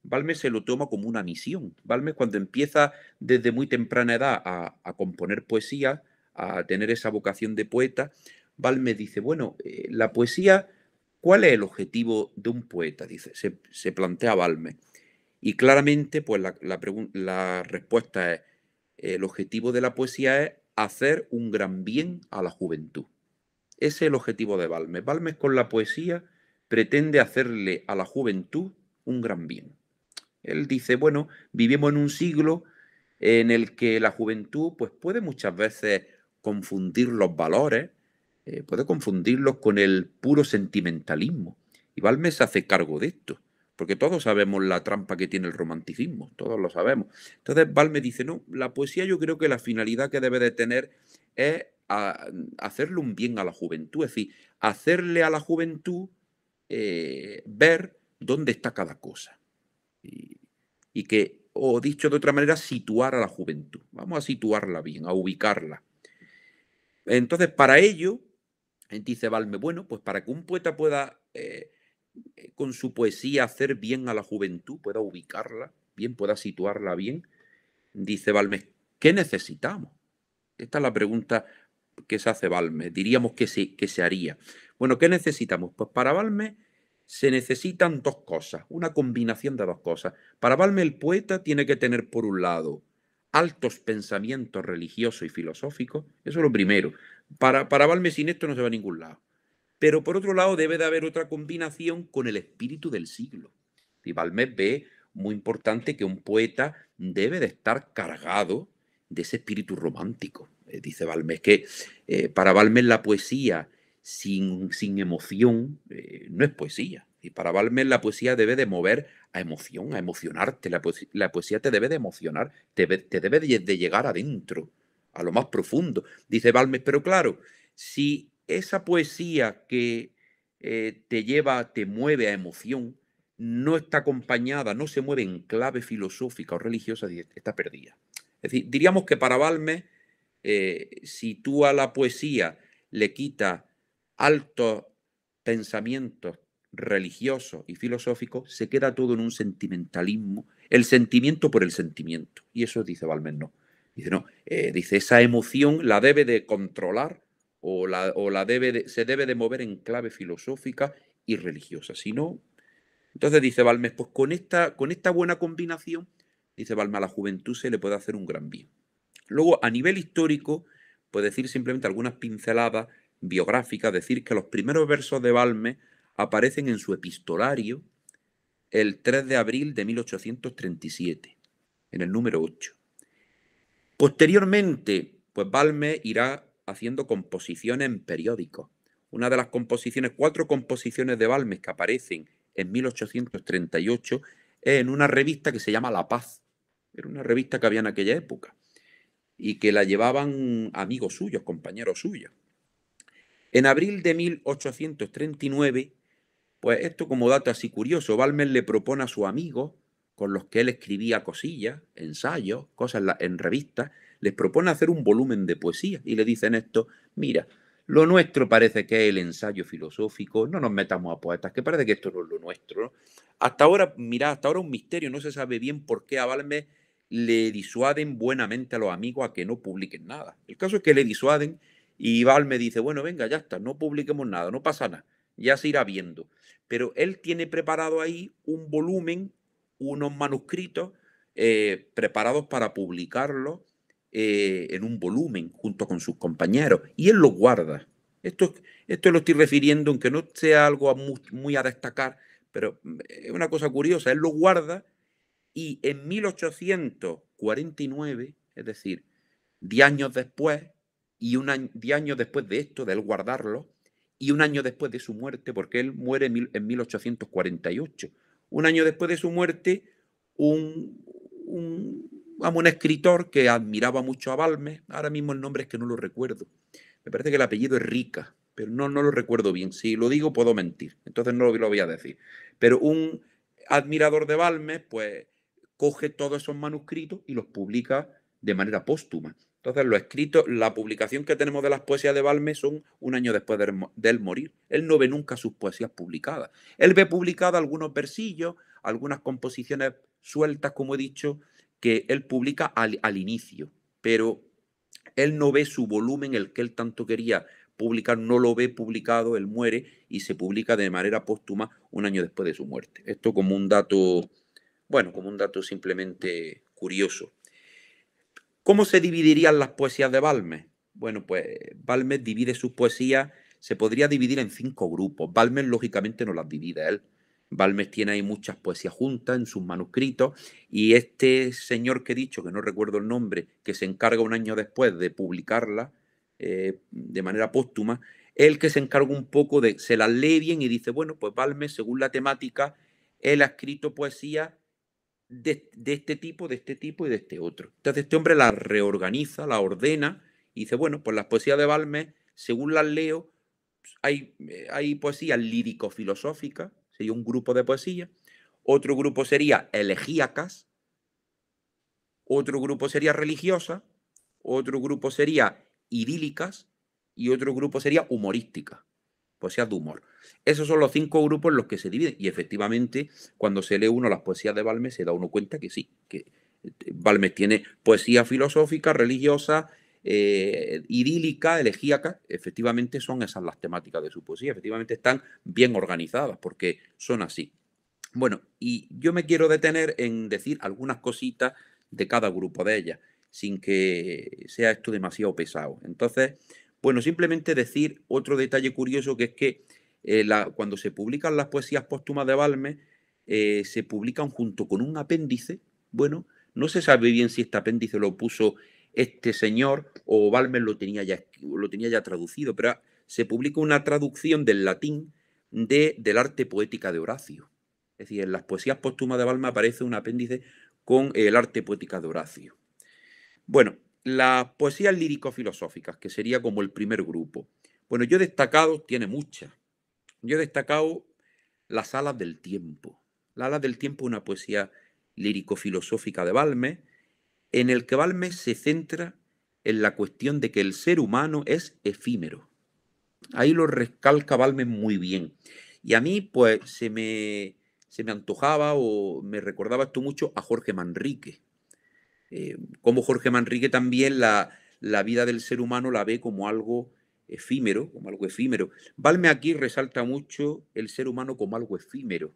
Balmes se lo toma como una misión. Balmes, cuando empieza desde muy temprana edad a componer poesía, a tener esa vocación de poeta, Balmes dice, bueno, la poesía, ¿cuál es el objetivo de un poeta? Dice, se plantea Balmes. Y claramente, pues la respuesta es, el objetivo de la poesía es hacer un gran bien a la juventud. Ese es el objetivo de Balmes. Balmes con la poesía pretende hacerle a la juventud un gran bien. Él dice, bueno, vivimos en un siglo en el que la juventud pues, puede muchas veces confundir los valores, puede confundirlos con el puro sentimentalismo. Y Balmes se hace cargo de esto, porque todos sabemos la trampa que tiene el romanticismo, todos lo sabemos. Entonces Balmes dice, no, la poesía yo creo que la finalidad que debe de tener es hacerle un bien a la juventud, es decir, hacerle a la juventud ver dónde está cada cosa. Y que, o dicho de otra manera, situar a la juventud. Vamos a situarla bien, a ubicarla. Entonces, para ello, dice Balmes, bueno, pues para que un poeta pueda, con su poesía, hacer bien a la juventud, pueda ubicarla bien, pueda situarla bien, dice Balmes, ¿qué necesitamos? Esta es la pregunta que se hace Balmes. Diríamos que se haría. Bueno, ¿qué necesitamos? Pues para Balmes se necesitan dos cosas, una combinación de dos cosas. Para Balmes el poeta tiene que tener, por un lado, altos pensamientos religiosos y filosóficos. Eso es lo primero. Para Balmes sin esto no se va a ningún lado. Pero por otro lado debe de haber otra combinación con el espíritu del siglo. Y Balmes ve muy importante que un poeta debe de estar cargado de ese espíritu romántico. Dice Balmes que para Balmes la poesía sin emoción no es poesía. Y para Balmes la poesía debe de mover a emoción, a emocionarte. La poesía te debe de emocionar, te debe de llegar adentro, a lo más profundo. Dice Balmes, pero claro, si esa poesía que te mueve a emoción, no está acompañada, no se mueve en clave filosófica o religiosa, está perdida. Es decir, diríamos que para Balmes, si tú a la poesía le quitas altos pensamientos religiosos y filosóficos, se queda todo en un sentimentalismo, el sentimiento por el sentimiento. Y eso dice Balmes no. Dice, no, dice, esa emoción la debe de controlar se debe de mover en clave filosófica y religiosa. Si no, entonces dice Balmes, pues con esta buena combinación, dice Balmes, a la juventud se le puede hacer un gran bien. Luego, a nivel histórico, puedo decir simplemente algunas pinceladas biográficas, decir que los primeros versos de Balmes aparecen en su epistolario el 3 de abril de 1837, en el número 8. Posteriormente, pues Balmes irá haciendo composiciones en periódicos. Una de las composiciones, 4 composiciones de Balmes que aparecen en 1838 es en una revista que se llama La Paz. Era una revista que había en aquella época y que la llevaban amigos suyos, compañeros suyos. En abril de 1839, pues esto como dato así curioso, Balmes le propone a sus amigos, con los que él escribía cosillas, ensayos, cosas en revistas, les propone hacer un volumen de poesía y le dicen esto, mira, lo nuestro parece que es el ensayo filosófico, no nos metamos a poetas, que parece que esto no es lo nuestro, ¿no? Hasta ahora, mira, hasta ahora un misterio, no se sabe bien por qué a Balmes le disuaden buenamente a los amigos a que no publiquen nada. El caso es que le disuaden y Balmes dice, bueno, venga, ya está, no publiquemos nada, no pasa nada, ya se irá viendo. Pero él tiene preparado ahí un volumen, unos manuscritos preparados para publicarlos en un volumen junto con sus compañeros. Y él los guarda. Esto lo estoy refiriendo, aunque no sea algo muy a destacar, pero es una cosa curiosa. Él los guarda y en 1849, es decir, 10 años después, y 10 años después de esto, de él guardarlo, y un año después de su muerte, porque él muere en 1848, un año después de su muerte, un escritor que admiraba mucho a Balmes, ahora mismo el nombre es que no lo recuerdo, me parece que el apellido es Rica, pero no lo recuerdo bien, si lo digo puedo mentir, entonces no lo voy a decir, pero un admirador de Balmes, pues coge todos esos manuscritos y los publica de manera póstuma. Entonces, los escritos, la publicación que tenemos de las poesías de Balmes son un año después de él morir. Él no ve nunca sus poesías publicadas. Él ve publicadas algunos versillos, algunas composiciones sueltas, como he dicho, que él publica al inicio, pero él no ve su volumen, el que él tanto quería publicar, no lo ve publicado, él muere y se publica de manera póstuma un año después de su muerte. Esto como un dato, bueno, como un dato simplemente curioso. ¿Cómo se dividirían las poesías de Balmes? Bueno, pues Balmes divide sus poesías, se podría dividir en 5 grupos. Balmes, lógicamente, no las divide él. Balmes tiene ahí muchas poesías juntas en sus manuscritos y este señor que he dicho, que no recuerdo el nombre, que se encarga un año después de publicarla de manera póstuma, el que se encarga un poco de, se las lee bien y dice, bueno, pues Balmes, según la temática, él ha escrito poesía de este tipo, de este tipo y de este otro. Entonces este hombre la reorganiza, la ordena y dice, bueno, pues las poesías de Balmes, según las leo, hay poesías lírico-filosóficas, sería un grupo de poesía, otro grupo sería elegíacas, otro grupo sería religiosa, otro grupo sería idílicas y otro grupo sería humorística, poesías de humor. Esos son los 5 grupos en los que se dividen y efectivamente cuando se lee uno las poesías de Balmes se da uno cuenta que sí, que Balmes tiene poesía filosófica, religiosa, idílica, elegíaca, efectivamente son esas las temáticas de su poesía, efectivamente están bien organizadas porque son así. Bueno, y yo me quiero detener en decir algunas cositas de cada grupo de ellas, sin que sea esto demasiado pesado. Entonces, bueno, simplemente decir otro detalle curioso que es que cuando se publican las poesías póstumas de Balmes, se publican junto con un apéndice. Bueno, no se sabe bien si este apéndice lo puso este señor o Balmes lo tenía ya traducido, pero se publica una traducción del latín del arte poética de Horacio. Es decir, en las poesías póstumas de Balmes aparece un apéndice con el arte poética de Horacio. Bueno, las poesías lírico-filosóficas, que sería como el primer grupo. Bueno, yo he destacado, tiene muchas. Yo he destacado Las alas del tiempo. Las alas del tiempo es una poesía lírico-filosófica de Balmes, en el que Balmes se centra en la cuestión de que el ser humano es efímero. Ahí lo recalca Balmes muy bien. Y a mí, pues, se me antojaba o me recordaba esto mucho a Jorge Manrique. Como Jorge Manrique también la vida del ser humano la ve como algo efímero, Balmes aquí resalta mucho el ser humano como algo efímero,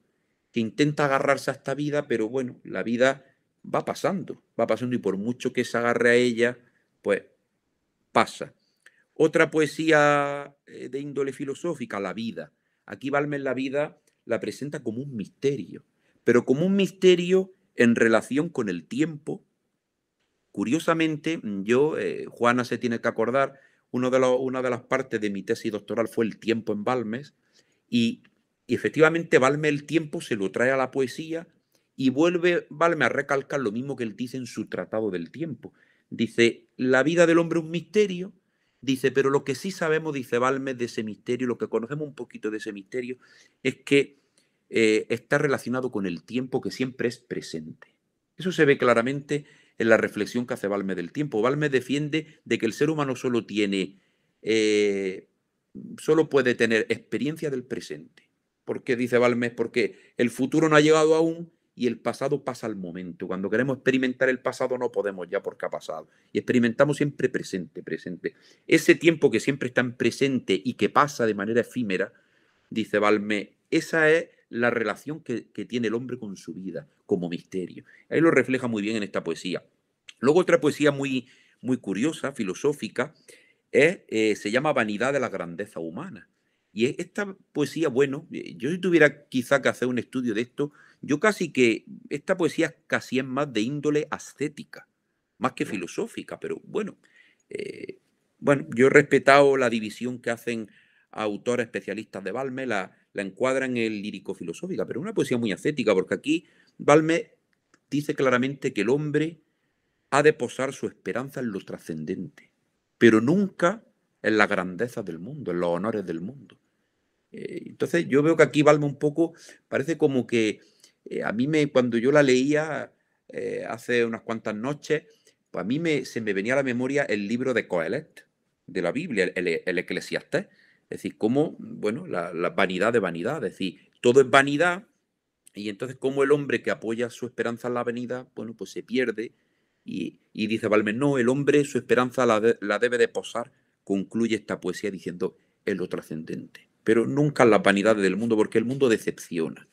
que intenta agarrarse a esta vida, pero bueno, la vida va pasando y por mucho que se agarre a ella, pues pasa. Otra poesía de índole filosófica, la vida. Aquí Balmes la vida la presenta como un misterio, pero como un misterio en relación con el tiempo. Curiosamente, yo, Juana se tiene que acordar, una de las partes de mi tesis doctoral fue el tiempo en Balmes, y efectivamente Balmes el tiempo se lo trae a la poesía y vuelve Balmes a recalcar lo mismo que él dice en su Tratado del Tiempo. Dice, la vida del hombre es un misterio, dice, pero lo que sí sabemos, dice Balmes, de ese misterio, lo que conocemos un poquito de ese misterio, es que está relacionado con el tiempo que siempre es presente. Eso se ve claramente en la reflexión que hace Balmes del tiempo. Balmes defiende de que el ser humano solo puede tener experiencia del presente. ¿Por qué dice Balmes? Porque el futuro no ha llegado aún y el pasado pasa al momento. Cuando queremos experimentar el pasado no podemos ya porque ha pasado. Y experimentamos siempre presente. Ese tiempo que siempre está en presente y que pasa de manera efímera, dice Balmes, esa es la relación que tiene el hombre con su vida, como misterio. Ahí lo refleja muy bien en esta poesía. Luego otra poesía muy, muy curiosa, filosófica, se llama Vanidad de la grandeza humana. Y esta poesía, bueno, yo si tuviera quizá que hacer un estudio de esto, yo casi que, esta poesía casi es más de índole ascética, más que filosófica, pero bueno, bueno, yo he respetado la división que hacen autores especialistas de Balmes, la encuadran en lírico-filosófica, pero es una poesía muy ascética, porque aquí Balmes dice claramente que el hombre ha de posar su esperanza en lo trascendente, pero nunca en las grandezas del mundo, en los honores del mundo. Entonces yo veo que aquí Balmes un poco, parece como que a mí cuando yo la leía hace unas cuantas noches, pues a mí se me venía a la memoria el libro de Coelet, de la Biblia, el Eclesiastés. Es decir, cómo, bueno, la vanidad de vanidad, es decir, todo es vanidad, y entonces cómo el hombre que apoya su esperanza en la vanidad, bueno, pues se pierde, y dice Balmes, no, el hombre su esperanza la debe de posar, concluye esta poesía diciendo, en lo trascendente, pero nunca en las vanidades del mundo, porque el mundo decepciona.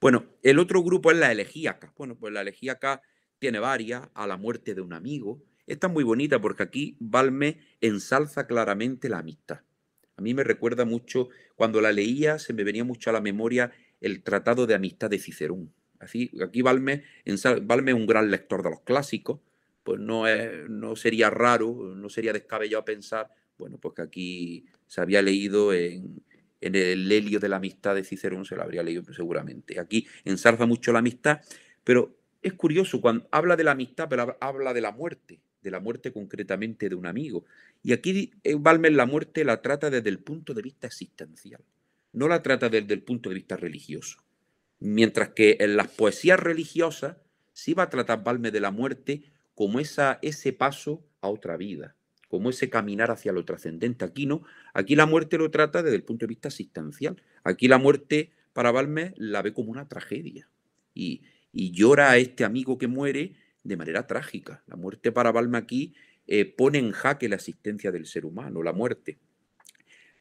Bueno, el otro grupo es la elegíaca. Bueno, pues la elegíaca tiene varias, a la muerte de un amigo. Esta es muy bonita porque aquí Balmes ensalza claramente la amistad. A mí me recuerda mucho, cuando la leía se me venía mucho a la memoria el Tratado de Amistad de Cicerón. Así, aquí Balmes es un gran lector de los clásicos, pues no sería raro, no sería descabellado pensar, bueno, pues que aquí se había leído en el Helio de la amistad de Cicerón, se lo habría leído seguramente. Aquí ensalza mucho la amistad, pero es curioso, cuando habla de la amistad, pero habla de la muerte concretamente de un amigo. Y aquí Balmes la muerte la trata desde el punto de vista existencial, no la trata desde el punto de vista religioso. Mientras que en las poesías religiosas sí va a tratar Balmes de la muerte como ese paso a otra vida, como ese caminar hacia lo trascendente. Aquí no, aquí la muerte lo trata desde el punto de vista existencial. Aquí la muerte para Balmes la ve como una tragedia y llora a este amigo que muere de manera trágica. La muerte para Balmes aquí pone en jaque la existencia del ser humano, la muerte.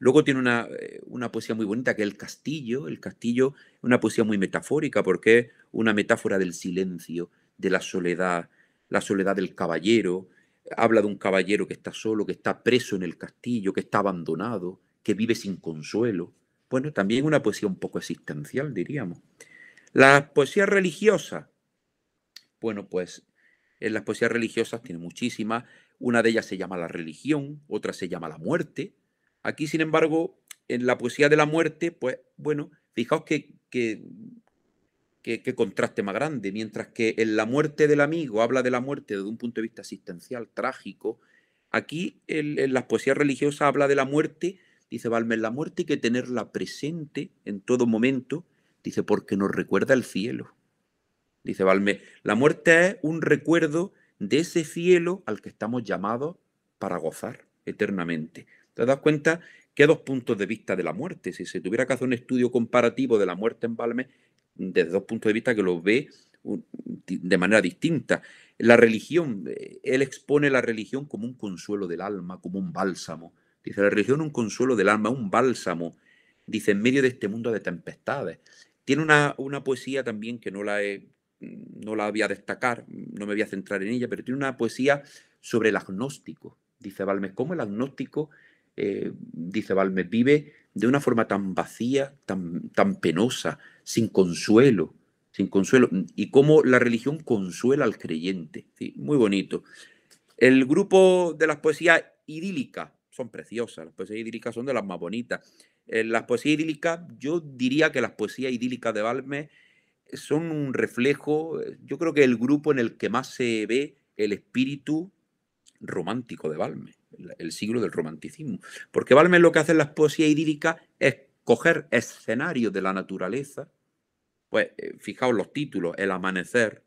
Luego tiene una poesía muy bonita que es El Castillo. El Castillo es una poesía muy metafórica porque es una metáfora del silencio, de la soledad del caballero. Habla de un caballero que está solo, que está preso en el castillo, que está abandonado, que vive sin consuelo. Bueno, también una poesía un poco existencial, diríamos. Las poesías religiosas, bueno, pues en las poesías religiosas tiene muchísimas. Una de ellas se llama La religión, otra se llama La muerte. Aquí, sin embargo, en la poesía de la muerte, pues bueno, fijaos qué contraste más grande. Mientras que en La muerte del amigo habla de la muerte desde un punto de vista existencial, trágico, aquí en las poesías religiosas habla de la muerte, dice Balmes, la muerte hay que tenerla presente en todo momento, dice, porque nos recuerda el cielo. Dice Balmes, la muerte es un recuerdo de ese cielo al que estamos llamados para gozar eternamente. ¿Te das cuenta que hay dos puntos de vista de la muerte? Si se tuviera que hacer un estudio comparativo de la muerte en Balmes, desde dos puntos de vista que los ve de manera distinta. La religión, él expone la religión como un consuelo del alma, como un bálsamo. Dice, la religión es un consuelo del alma, un bálsamo. Dice, en medio de este mundo de tempestades. Tiene una poesía también que no la voy a destacar, no me voy a centrar en ella, pero tiene una poesía sobre el agnóstico. Dice Balmes, ¿cómo el agnóstico, dice Balmes, vive de una forma tan vacía, tan penosa, sin consuelo, y cómo la religión consuela al creyente? ¿Sí? Muy bonito. El grupo de las poesías idílicas son preciosas, las poesías idílicas son de las más bonitas. Las poesías idílicas, yo diría que las poesías idílicas de Balmes son un reflejo, yo creo que el grupo en el que más se ve el espíritu romántico de Balmes, el siglo del romanticismo. Porque Balmes lo que hace en las poesías idílicas es coger escenarios de la naturaleza, pues fijaos los títulos, el amanecer,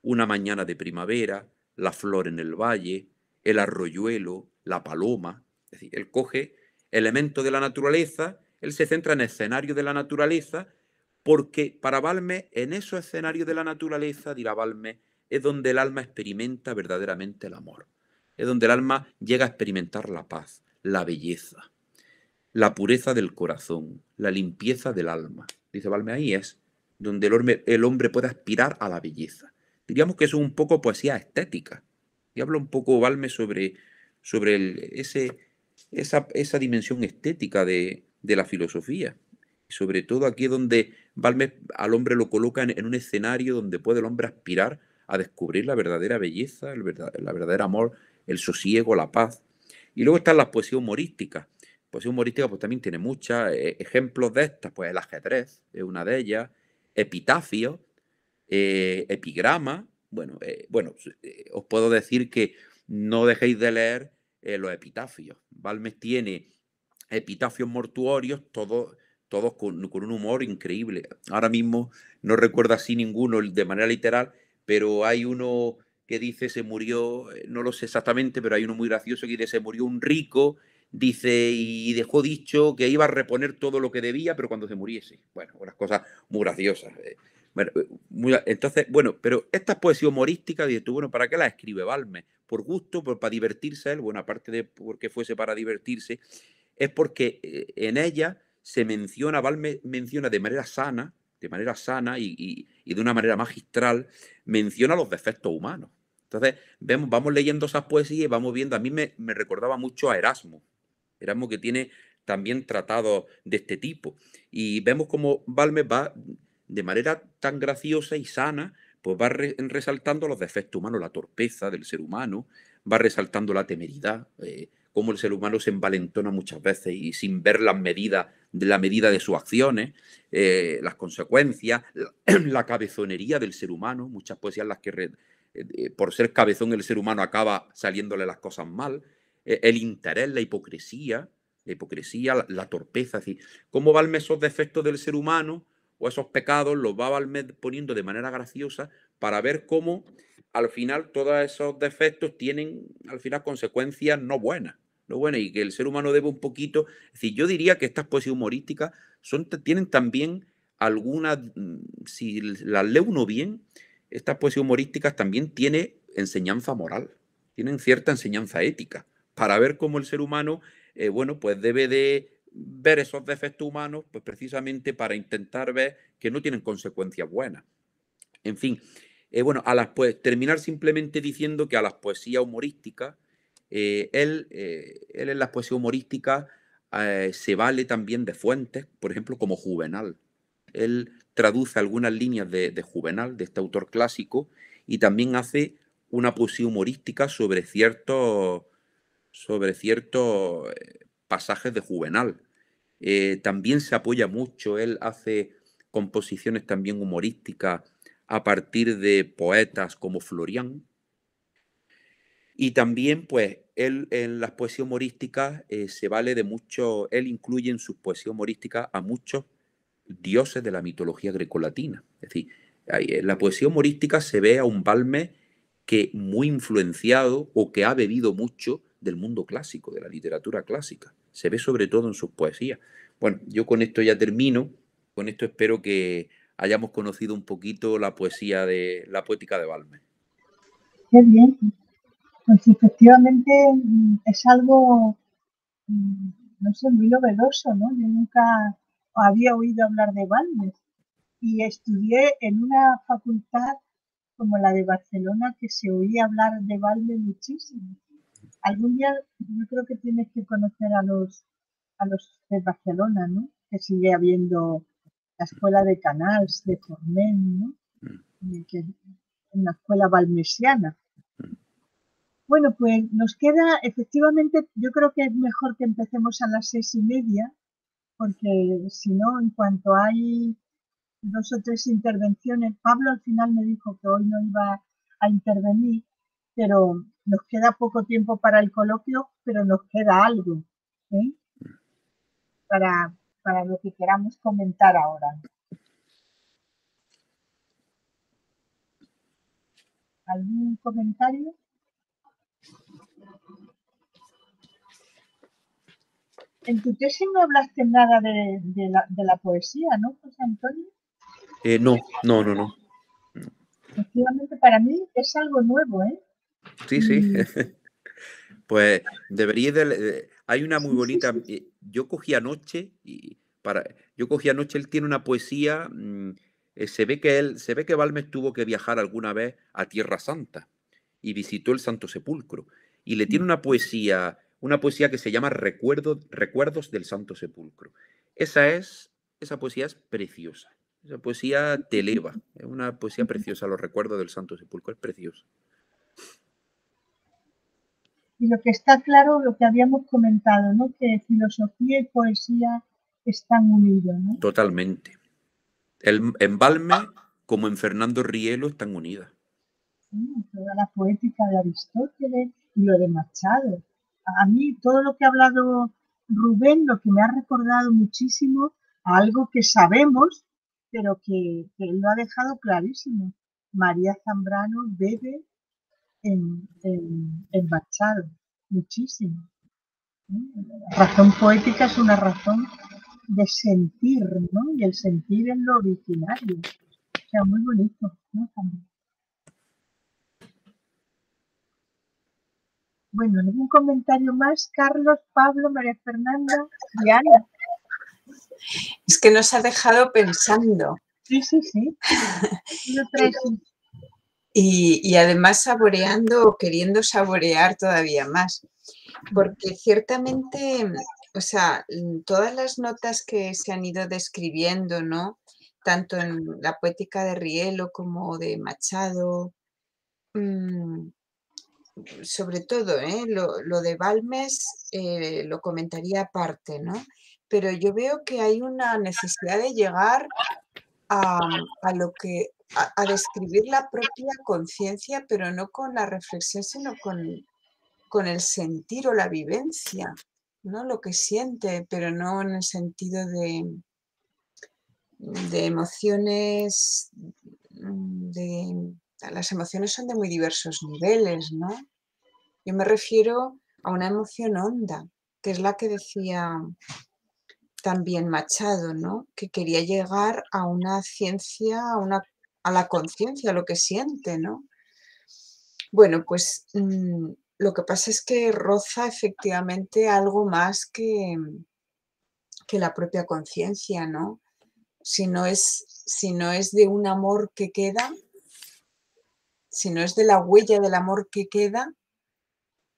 una mañana de primavera, la flor en el valle, el arroyuelo, la paloma. Es decir, él coge elementos de la naturaleza, él se centra en escenarios de la naturaleza, porque para Balmes, en esos escenarios de la naturaleza, dirá Balmes, es donde el alma experimenta verdaderamente el amor. Es donde el alma llega a experimentar la paz, la belleza, la pureza del corazón, la limpieza del alma. Dice Balmes, ahí es donde el hombre puede aspirar a la belleza. Diríamos que eso es un poco poesía estética. Y habla un poco Balmes sobre esa dimensión estética de la filosofía. Y sobre todo aquí es donde Balmes al hombre lo coloca en un escenario donde puede el hombre aspirar a descubrir la verdadera belleza, el verdadero amor, el sosiego, la paz. Y luego están las poesías humorísticas. Poesía humorística pues también tiene muchos ejemplos de estas, pues el ajedrez es una de ellas, epitafio, epigrama. Bueno, os puedo decir que no dejéis de leer los epitafios. Balmes tiene epitafios mortuorios, todos con un humor increíble. Ahora mismo no recuerdo así ninguno de manera literal, pero hay uno que dice se murió, no lo sé exactamente, pero hay uno muy gracioso que dice se murió un rico, dice, y dejó dicho que iba a reponer todo lo que debía, pero cuando se muriese. Bueno, unas cosas muy graciosas. Bueno, entonces, bueno, pero esta poesía humorística, dices tú, bueno, ¿para qué la escribe Balmes? ¿Por gusto? ¿Para divertirse él? Bueno, aparte de porque fuese para divertirse, es porque en ella se menciona, Balmes menciona de manera sana y de una manera magistral, menciona los defectos humanos. Entonces, vamos leyendo esas poesías y vamos viendo, a mí me recordaba mucho a Erasmo que tiene también tratados de este tipo. Y vemos cómo Balmes va de manera tan graciosa y sana, pues va resaltando los defectos humanos, la torpeza del ser humano, va resaltando la temeridad, cómo el ser humano se envalentona muchas veces y sin ver la medida de sus acciones, las consecuencias, la cabezonería del ser humano, muchas poesías en las que por ser cabezón el ser humano acaba saliéndole las cosas mal, el interés, la hipocresía, la torpeza, es decir, cómo Balmes esos defectos del ser humano o esos pecados los va Balmes poniendo de manera graciosa para ver cómo al final todos esos defectos tienen al final consecuencias no buenas, y que el ser humano debe un poquito, es decir, yo diría que estas poesías humorísticas tienen también algunas, si las lee uno bien, estas poesías humorísticas también tienen enseñanza moral, tienen cierta enseñanza ética, para ver cómo el ser humano, pues debe de ver esos defectos humanos, pues precisamente para intentar ver que no tienen consecuencias buenas. En fin, terminar simplemente diciendo que a las poesías humorísticas, él en las poesías humorísticas se vale también de fuentes, por ejemplo, como Juvenal. Él traduce algunas líneas de Juvenal, de este autor clásico, y también hace una poesía humorística sobre ciertos pasajes de Juvenal. También se apoya mucho, él hace composiciones también humorísticas a partir de poetas como Florian. Y también, pues, él en las poesías humorísticas se vale de mucho, él incluye en sus poesías humorísticas a muchos dioses de la mitología grecolatina. Es decir, en la poesía humorística se ve a un Balmes que muy influenciado o que ha bebido mucho del mundo clásico, de la literatura clásica. Se ve sobre todo en sus poesías. Bueno, yo con esto ya termino. Con esto espero que hayamos conocido un poquito la poesía la poética de Balmes. Qué bien. Pues efectivamente es algo, no sé, muy novedoso, ¿no? Yo nunca había oído hablar de Balmes y estudié en una facultad como la de Barcelona que se oía hablar de Balmes muchísimo. Algún día yo creo que tienes que conocer a los de Barcelona, ¿no? Que sigue habiendo la escuela de Canals, de Forment, ¿no? Una escuela balmesiana. Bueno, pues nos queda, efectivamente, yo creo que es mejor que empecemos a las 6:30, porque si no, en cuanto hay 2 o 3 intervenciones, Pablo al final me dijo que hoy no iba a intervenir, pero nos queda poco tiempo para el coloquio, pero nos queda algo, ¿eh? Para lo que queramos comentar ahora. ¿Algún comentario? En tu tesis no hablaste nada de la poesía, ¿no, José Antonio? No. Efectivamente, para mí es algo nuevo, ¿eh? Sí. Pues debería hay una muy bonita. Sí. Yo cogí anoche él tiene una poesía. Se ve que Balmes tuvo que viajar alguna vez a Tierra Santa y visitó el Santo Sepulcro. Y le tiene una poesía que se llama Recuerdos del Santo Sepulcro. Esa poesía es preciosa. Esa poesía te eleva. Es una poesía preciosa, Los Recuerdos del Santo Sepulcro. Es preciosa. Y lo que está claro, lo que habíamos comentado, ¿no? Que filosofía y poesía están unidos, ¿no? Totalmente. En Balmes, como en Fernando Rielo, están unidas. Toda la poética de Aristóteles y lo de Machado. A mí todo lo que ha hablado Rubén, lo que me ha recordado muchísimo a algo que sabemos, pero que él lo ha dejado clarísimo. María Zambrano bebe en Machado, muchísimo. La razón poética es una razón de sentir, ¿no? Y el sentir es lo originario. O sea, muy bonito, ¿no? También. Bueno, ¿algún comentario más? Carlos, Pablo, María Fernanda y Ana. Es que nos ha dejado pensando. Sí. Y además saboreando o queriendo saborear todavía más. Porque ciertamente, o sea, todas las notas que se han ido describiendo, ¿no? Tanto en la poética de Rielo como de Machado, sobre todo, lo de Balmes lo comentaría aparte, ¿no? Pero yo veo que hay una necesidad de llegar a describir la propia conciencia, pero no con la reflexión, sino con el sentir o la vivencia, ¿no? Lo que siente, pero no en el sentido de emociones, las emociones son de muy diversos niveles, ¿no? Yo me refiero a una emoción honda, que es la que decía también Machado, ¿no? Que quería llegar a una ciencia, a la conciencia, a lo que siente, ¿no? Bueno, pues lo que pasa es que roza efectivamente algo más que la propia conciencia, ¿no? Si no es de un amor que queda, si no es de la huella del amor que queda,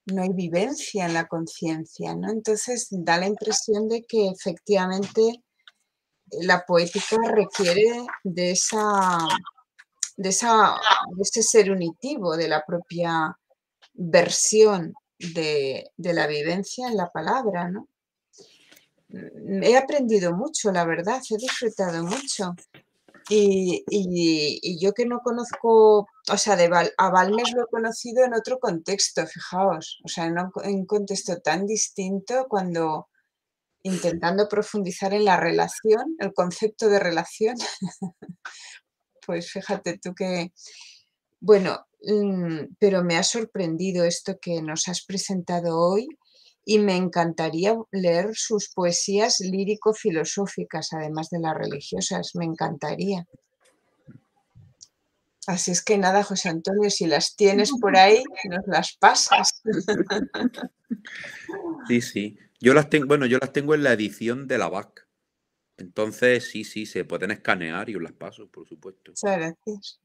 no hay vivencia en la conciencia, ¿no? Entonces da la impresión de que efectivamente la poética requiere de ese ser unitivo, de la propia versión de la vivencia en la palabra, ¿no? He aprendido mucho, la verdad, he disfrutado mucho. Y yo que no conozco, o sea, a Balmes lo he conocido en otro contexto, fijaos, o sea, en un contexto tan distinto, cuando intentando profundizar en la relación, el concepto de relación, pues fíjate tú que, bueno, pero me ha sorprendido esto que nos has presentado hoy y me encantaría leer sus poesías lírico-filosóficas, además de las religiosas, me encantaría. Así es que nada, José Antonio, si las tienes por ahí, nos las pasas. Sí. Yo las tengo en la edición de la BAC. Entonces, sí, se pueden escanear y os las paso, por supuesto. Muchas gracias.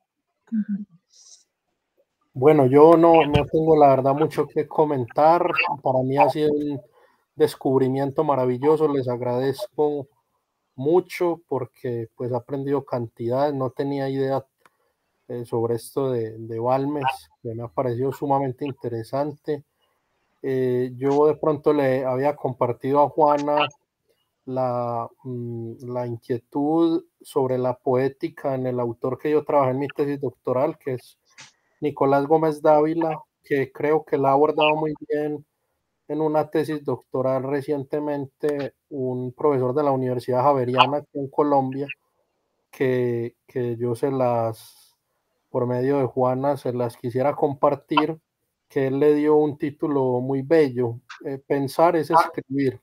Bueno, yo no tengo la verdad mucho que comentar. Para mí ha sido un descubrimiento maravilloso. Les agradezco mucho porque pues he aprendido cantidad. No tenía idea sobre esto de Balmes, que me ha parecido sumamente interesante. Yo de pronto le había compartido a Juana la inquietud sobre la poética en el autor que yo trabajé en mi tesis doctoral, que es Nicolás Gómez Dávila, que creo que la ha abordado muy bien en una tesis doctoral recientemente un profesor de la Universidad Javeriana aquí en Colombia, que yo por medio de Juana, se las quisiera compartir, que él le dio un título muy bello, Pensar es escribir,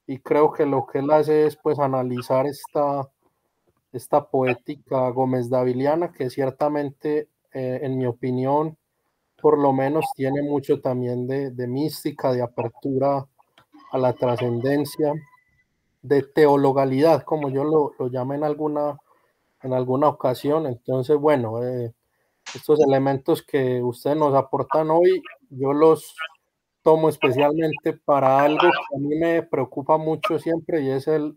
y creo que lo que él hace es pues analizar esta poética Gómez Daviliana, que ciertamente, en mi opinión, por lo menos tiene mucho también de mística, de apertura a la trascendencia, de teologalidad, como yo lo llamé en alguna ocasión. Entonces, bueno, estos elementos que ustedes nos aportan hoy, yo los tomo especialmente para algo que a mí me preocupa mucho siempre, y es el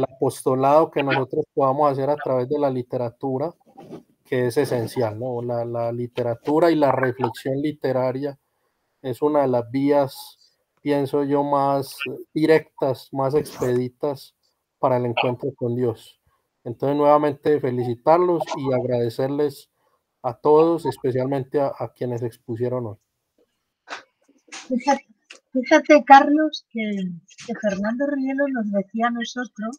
apostolado que nosotros podamos hacer a través de la literatura, que es esencial, ¿no? La literatura y la reflexión literaria es una de las vías, pienso yo, más directas, más expeditas para el encuentro con Dios. Entonces, nuevamente felicitarlos y agradecerles a todos, especialmente a quienes expusieron hoy. Fíjate, Carlos, que Fernando Rielo nos decía a nosotros,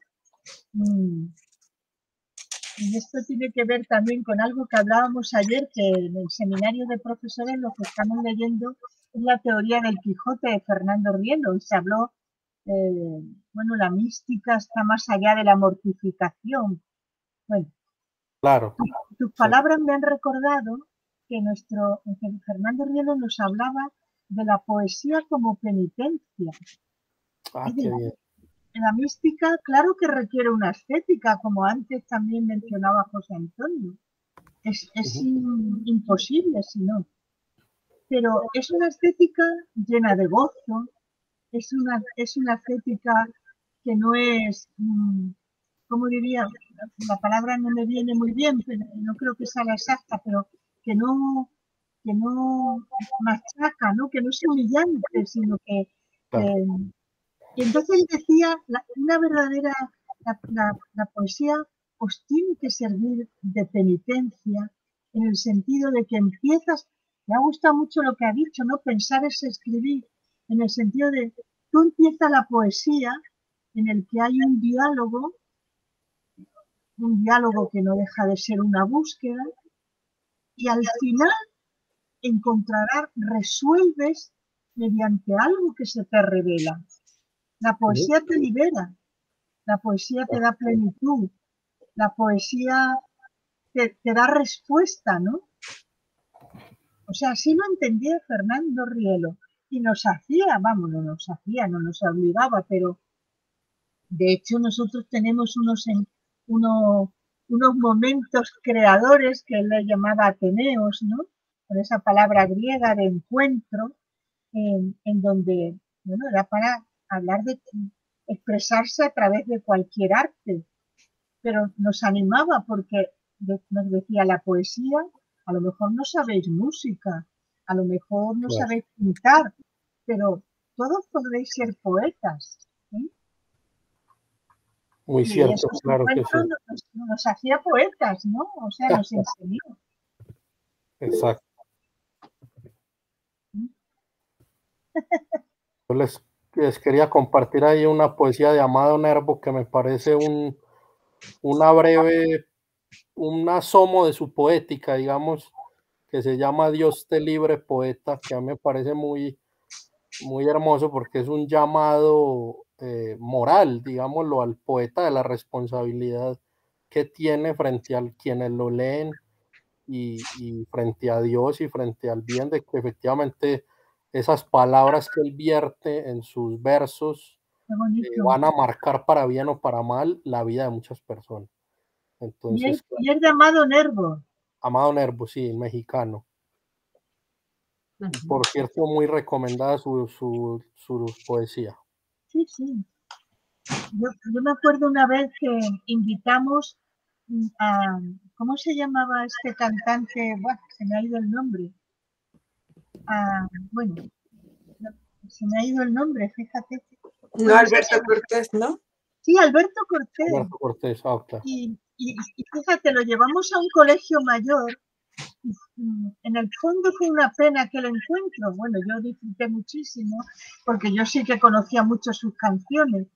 y esto tiene que ver también con algo que hablábamos ayer, que en el seminario de profesores lo que estamos leyendo es la teoría del Quijote de Fernando Rielo, y se habló, bueno, la mística está más allá de la mortificación. Bueno, claro. Tus palabras me han recordado que Fernando Rielo nos hablaba de la poesía como penitencia. Ah, qué bien. La mística, claro que requiere una estética, como antes también mencionaba José Antonio. Es imposible si no. Pero es una estética llena de gozo, es una estética que no es, ¿cómo diría? La palabra no me viene muy bien, pero no creo que sea la exacta, pero que no machaca, ¿no? Que no es humillante, sino que... y entonces decía, una verdadera, la poesía os tiene que servir de penitencia, en el sentido de que empiezas, me ha gustado mucho lo que ha dicho, ¿no? Pensar es escribir, en el sentido de, tú empiezas la poesía en el que hay un diálogo que no deja de ser una búsqueda, y al final resuelves mediante algo que se te revela. La poesía te libera, la poesía te da plenitud, la poesía te da respuesta, ¿no? O sea, así lo entendía Fernando Rielo, y nos hacía, vamos, no nos obligaba, pero de hecho nosotros tenemos unos momentos creadores que él le llamaba ateneos, ¿no? Con esa palabra griega de encuentro, en donde, bueno, era para hablar de expresarse a través de cualquier arte, pero nos animaba porque nos decía la poesía, a lo mejor no sabéis música, a lo mejor no sabéis pintar, pero todos podréis ser poetas. ¿Sí? Muy cierto, claro que sí. Nos hacía poetas, ¿no? O sea, nos enseñó. Exacto. Yo les quería compartir ahí una poesía de Amado Nervo que me parece un asomo de su poética, digamos, que se llama Dios te libre, poeta, que a mí me parece muy, muy hermoso porque es un llamado moral, digámoslo, al poeta, de la responsabilidad que tiene frente a quienes lo leen y frente a Dios y frente al bien, de que efectivamente esas palabras que él vierte en sus versos van a marcar para bien o para mal la vida de muchas personas. Entonces, y es de Amado Nervo. Amado Nervo, sí, mexicano. Por cierto, muy recomendada su poesía. Sí, sí. Yo me acuerdo una vez que invitamos a, ¿cómo se llamaba este cantante? Buah, se me ha ido el nombre. Bueno, se me ha ido el nombre, fíjate. No, Alberto Cortés, ¿no? Sí, Alberto Cortés. Alberto Cortés, claro. Y fíjate, lo llevamos a un colegio mayor. En el fondo fue una pena aquel encuentro. Bueno, yo disfruté muchísimo porque yo sí que conocía mucho sus canciones,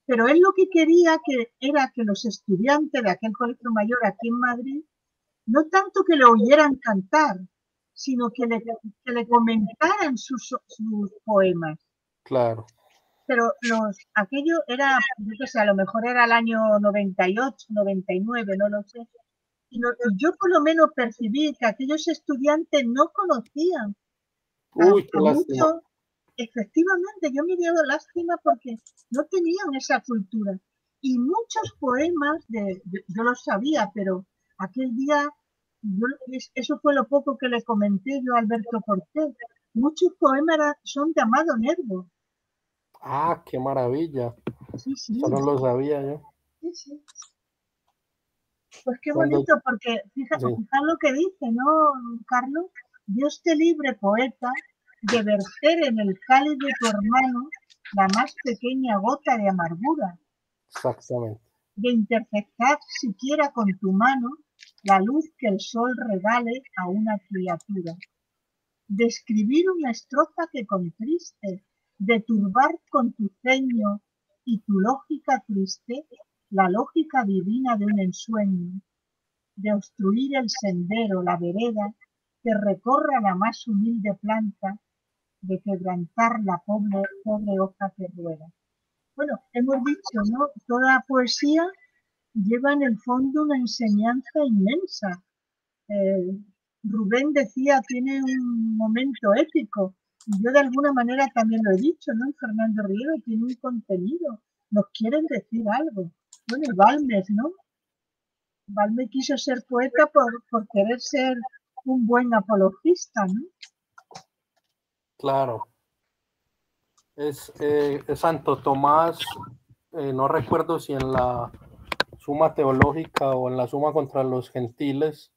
pero él lo que quería era que los estudiantes de aquel colegio mayor aquí en Madrid, no tanto que le oyeran cantar, sino que le comentaran sus poemas. Claro. Pero aquello era, yo qué sé, a lo mejor era el año 98, 99, no lo sé. Y yo por lo menos percibí que aquellos estudiantes no conocían a mucho. Efectivamente, yo me dio lástima porque no tenían esa cultura. Y muchos poemas, yo los sabía, pero aquel día, eso fue lo poco que le comenté yo a Alberto Cortés. Muchos poemas son de Amado Nervo. Ah, qué maravilla. Sí, sí. Eso no lo sabía yo. Sí, sí. Pues qué bonito, porque fíjate lo que dice, ¿no, Carlos? Dios te libre, poeta, de verter en el cáliz de tu hermano la más pequeña gota de amargura, Exactamente. de interceptar siquiera con tu mano la luz que el sol regale a una criatura, de escribir una estrofa que contriste, de turbar con tu ceño y tu lógica triste la lógica divina de un ensueño, de obstruir el sendero, la vereda, que recorra la más humilde planta, de quebrantar la pobre hoja que rueda. Bueno, hemos dicho, ¿no? Toda poesía lleva en el fondo una enseñanza inmensa. Rubén decía, tiene un momento épico, y yo de alguna manera también lo he dicho, ¿no? Fernando Riero tiene un contenido, nos quieren decir algo. Bueno, y Balmes, ¿no? Balmes quiso ser poeta por querer ser un buen apologista, ¿no? Claro. Es Santo Tomás, no recuerdo si en la Suma Teológica o en la Suma contra los Gentiles,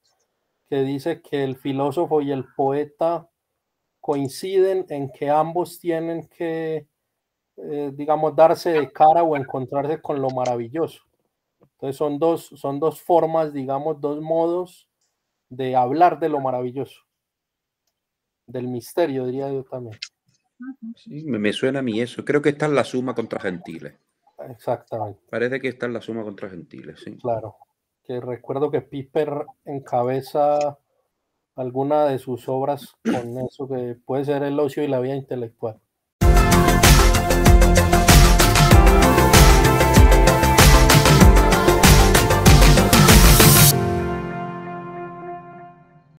que dice que el filósofo y el poeta coinciden en que ambos tienen que, digamos, darse de cara o encontrarse con lo maravilloso. Entonces son dos formas, digamos, dos modos de hablar de lo maravilloso, del misterio, diría yo también. Sí, me suena a mí eso. Creo que está en la Suma contra Gentiles. Exactamente. Parece que está en la Suma contra Gentiles, sí. Claro. Que recuerdo que Piper encabeza alguna de sus obras con eso, que puede ser el ocio y la vida intelectual.